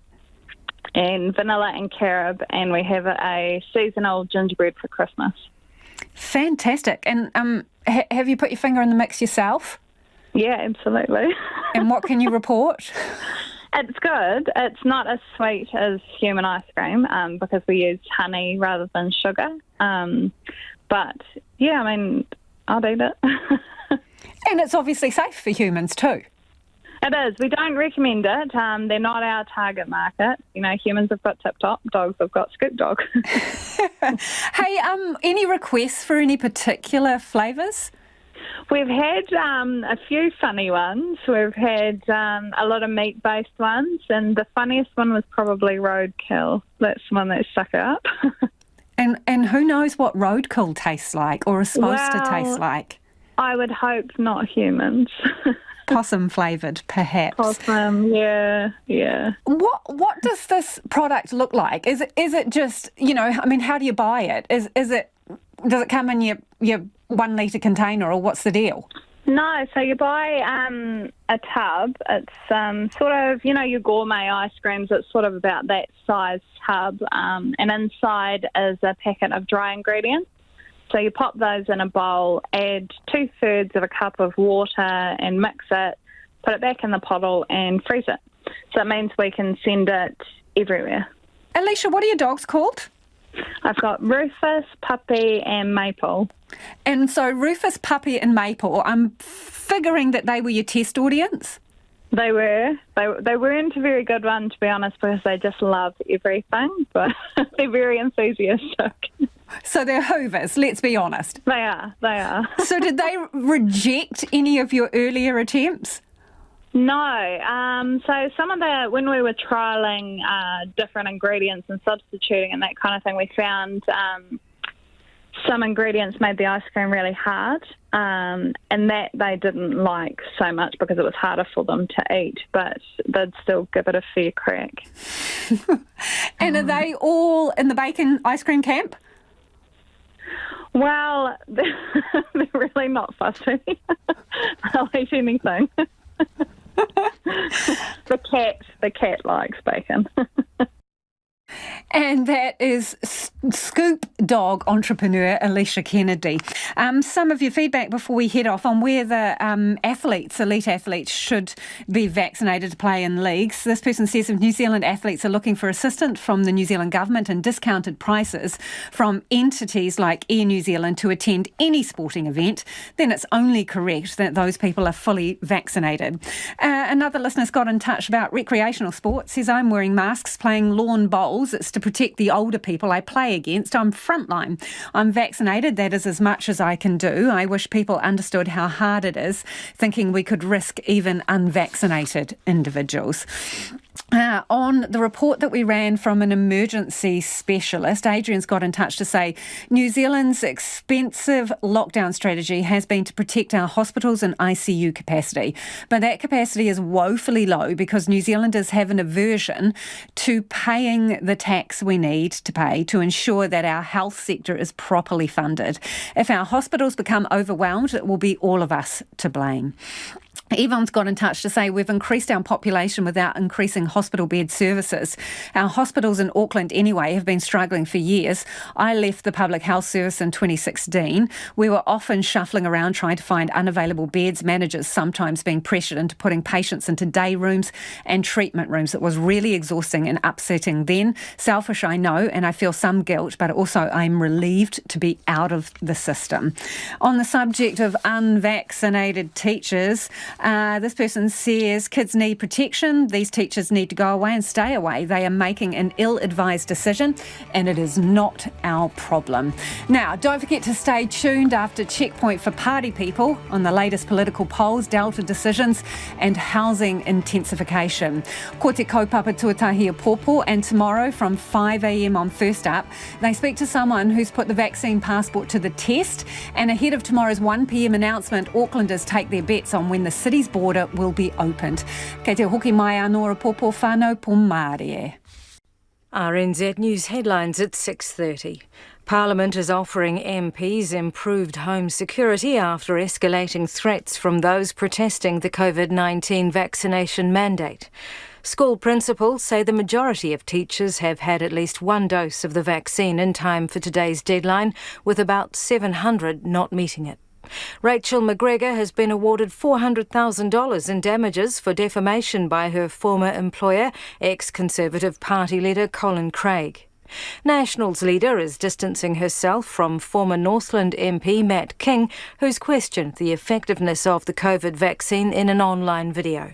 and vanilla and carob, and we have a seasonal gingerbread for Christmas. Fantastic. And have you put your finger in the mix yourself? Yeah, absolutely. And what can you report? It's good. It's not as sweet as human ice cream because we use honey rather than sugar. But, yeah, I mean, I'd eat it. And it's obviously safe for humans too. It is. We don't recommend it. They're not our target market. Humans have got Tip Top, dogs have got Scoop Dog. Hey, any requests for any particular flavours? We've had a few funny ones. We've had a lot of meat-based ones, and the funniest one was probably roadkill. That's the one that stuck up. And who knows what roadkill tastes like or is supposed to taste like? I would hope not humans. Possum flavoured, perhaps. Possum, yeah. What does this product look like? Is it just, how do you buy it? Does it come in your 1 litre container, or what's the deal? No, so you buy a tub. It's sort of, your gourmet ice creams. It's sort of about that size tub, and inside is a packet of dry ingredients. So you pop those in a bowl, add 2/3 of a cup of water and mix it, put it back in the bottle and freeze it. So it means we can send it everywhere. Alicia, what are your dogs called? I've got Rufus, Puppy and Maple. And so Rufus, Puppy and Maple, I'm figuring that they were your test audience? They were. They weren't a very good one, to be honest, because they just love everything, but they're very enthusiastic. So they're hoovers, let's be honest. They are. So did they reject any of your earlier attempts? No. So when we were trialling different ingredients and substituting and that kind of thing, we found some ingredients made the ice cream really hard, and that they didn't like so much because it was harder for them to eat, but they'd still give it a fair crack. And are they all in the bacon ice cream camp? Well, they're really not fussy. They'll eat anything. The cat likes bacon. And that is Scoop Dog entrepreneur Alicia Kennedy. Some of your feedback before we head off on whether elite athletes should be vaccinated to play in leagues. This person says if New Zealand athletes are looking for assistance from the New Zealand government and discounted prices from entities like Air New Zealand to attend any sporting event, then it's only correct that those people are fully vaccinated. Another listener's got in touch about recreational sports. Says, I'm wearing masks playing lawn bowls. It's to protect the older people I play against. I'm frontline. I'm vaccinated. That is as much as I can do. I wish people understood how hard it is, thinking we could risk even unvaccinated individuals. On the report that we ran from an emergency specialist, Adrian's got in touch to say New Zealand's expensive lockdown strategy has been to protect our hospitals and ICU capacity. But that capacity is woefully low because New Zealanders have an aversion to paying the tax we need to pay to ensure that our health sector is properly funded. If our hospitals become overwhelmed, it will be all of us to blame. Yvonne's got in touch to say we've increased our population without increasing hospital bed services. Our hospitals in Auckland anyway have been struggling for years. I left the Public Health Service in 2016. We were often shuffling around trying to find unavailable beds, managers sometimes being pressured into putting patients into day rooms and treatment rooms. It was really exhausting and upsetting then. Selfish, I know, and I feel some guilt, but also I'm relieved to be out of the system. On the subject of unvaccinated teachers, this person says kids need protection. These teachers need to go away and stay away. They are making an ill-advised decision and it is not our problem. Now, don't forget to stay tuned after Checkpoint for party people on the latest political polls, Delta decisions and housing intensification. Ko te kaupapa tuatahi Ōpōtiki, and tomorrow from 5 a.m. on First Up, they speak to someone who's put the vaccine passport to the test, and ahead of tomorrow's 1 p.m. announcement, Aucklanders take their bets on when the city's border will be opened. Kei te hoki mai anō Ōpōtiki whānau po Mārie. RNZ News headlines at 6:30. Parliament is offering MPs improved home security after escalating threats from those protesting the COVID-19 vaccination mandate. School principals say the majority of teachers have had at least one dose of the vaccine in time for today's deadline, with about 700 not meeting it. Rachel McGregor has been awarded $400,000 in damages for defamation by her former employer, ex-Conservative Party leader Colin Craig. Nationals leader is distancing herself from former Northland MP Matt King, who's questioned the effectiveness of the COVID vaccine in an online video.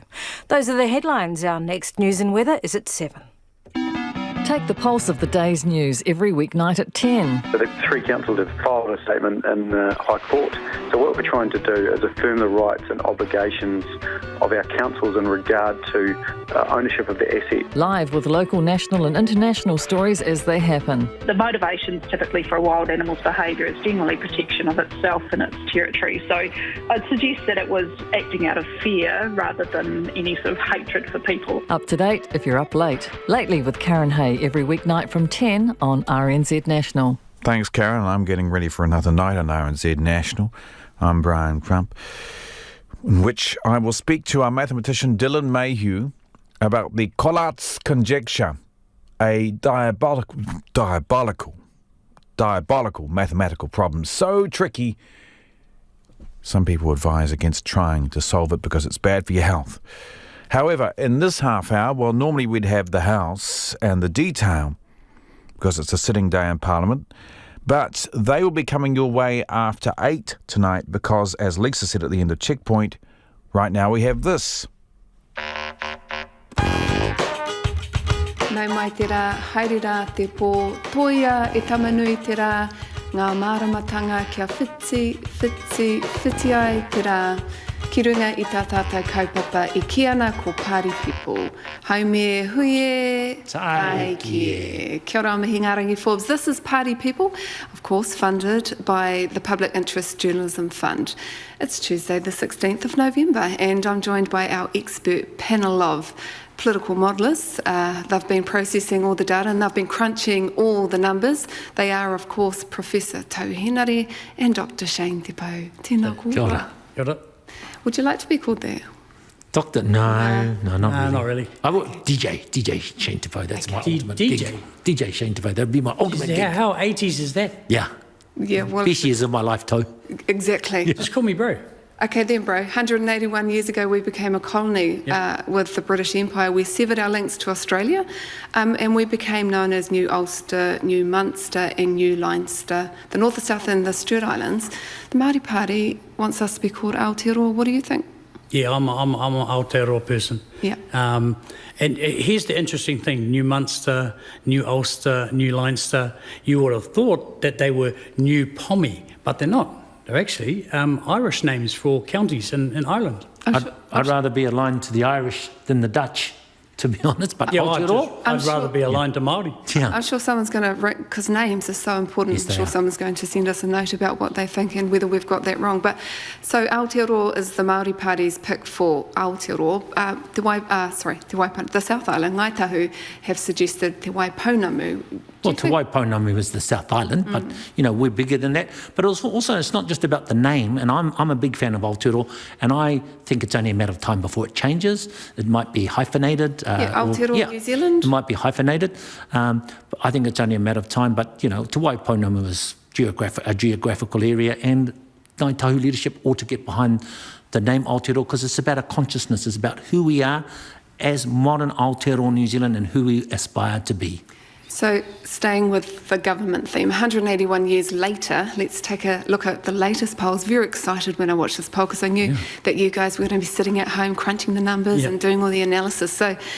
Those are the headlines. Our next news and weather is at 7. Take the pulse of the day's news every weeknight at 10. The three councils have filed a statement in High Court. So what we're trying to do is affirm the rights and obligations of our councils in regard to ownership of the asset. Live with local, national and international stories as they happen. The motivations typically for a wild animal's behaviour is generally protection of itself and its territory. So I'd suggest that it was acting out of fear rather than any sort of hatred for people. Up to date if you're up late. Lately with Karen Hay every weeknight from 10 on RNZ National. Thanks, Karen. I'm getting ready for another night on RNZ National. I'm Brian Crump, in which I will speak to our mathematician Dylan Mayhew about the Collart's conjecture, a diabolical mathematical problem. So tricky, some people advise against trying to solve it because it's bad for your health. However, in this half hour, well, normally we'd have the House and the detail because it's a sitting day in Parliament, but they will be coming your way after 8 tonight because, as Lisa said at the end of Checkpoint, right now we have this. Nai mai te rā, haere rā te pō, toia e tamanui te rā, ngā māramatanga kia whiti ai te rā, Ki runga I tā tātou kaupapa I ki ana ko Pāri people. Haumea huie, tai kie. Kia ora mihi ngarangi Forbes. This is Pāri People, of course funded by the Public Interest Journalism Fund. It's Tuesday the 16th of November and I'm joined by our expert panel of political modellers. They've been processing all the data and they've been crunching all the numbers. They are, of course, Professor Tau Henare and Dr. Shane Te Pou. Tēnā kōrua. Kia ora. Kia ora. Would you like to be called that? Doctor? No, not really. I would, DJ Shane Te Pou. That's my ultimate. DJ Shane Te Pou. That'd be my ultimate gig. How 80s is that? Yeah. Yeah, well... Best years of my life, too. Exactly. Yeah. Just call me bro. Okay then, bro. 181 years ago, we became a colony with the British Empire. We severed our links to Australia and we became known as New Ulster, New Munster and New Leinster, the North, the South and the Sturt Islands. The Māori Party wants us to be called Aotearoa. What do you think? Yeah, I'm an Aotearoa person. Yeah. And here's the interesting thing. New Munster, New Ulster, New Leinster, you would have thought that they were New Pommy, but they're not. They're actually Irish names for counties in Ireland. I'd rather be aligned to the Irish than the Dutch, to be honest. But I'd rather be aligned to Māori. Yeah. I'm sure someone's going to, because names are so important, I'm sure someone's going to send us a note about what they think and whether we've got that wrong. But so Aotearoa is the Māori Party's pick for Aotearoa. The South Island, Ngāi Tahu, have suggested Te Waipounamu. Well, Te Waipounamu is the South Island, but, you know, we're bigger than that. But also, it's not just about the name, and I'm a big fan of Aotearoa, and I think it's only a matter of time before it changes. It might be hyphenated. Aotearoa New Zealand. It might be hyphenated. But I think it's only a matter of time, but, you know, Te Waipounamu is a geographical area, and Ngāi Tahu leadership ought to get behind the name Aotearoa because it's about a consciousness, it's about who we are as modern Aotearoa New Zealand and who we aspire to be. So, staying with the government theme, 181 years later, let's take a look at the latest polls. Very excited when I watched this poll because I knew that you guys were going to be sitting at home crunching the numbers and doing all the analysis. So,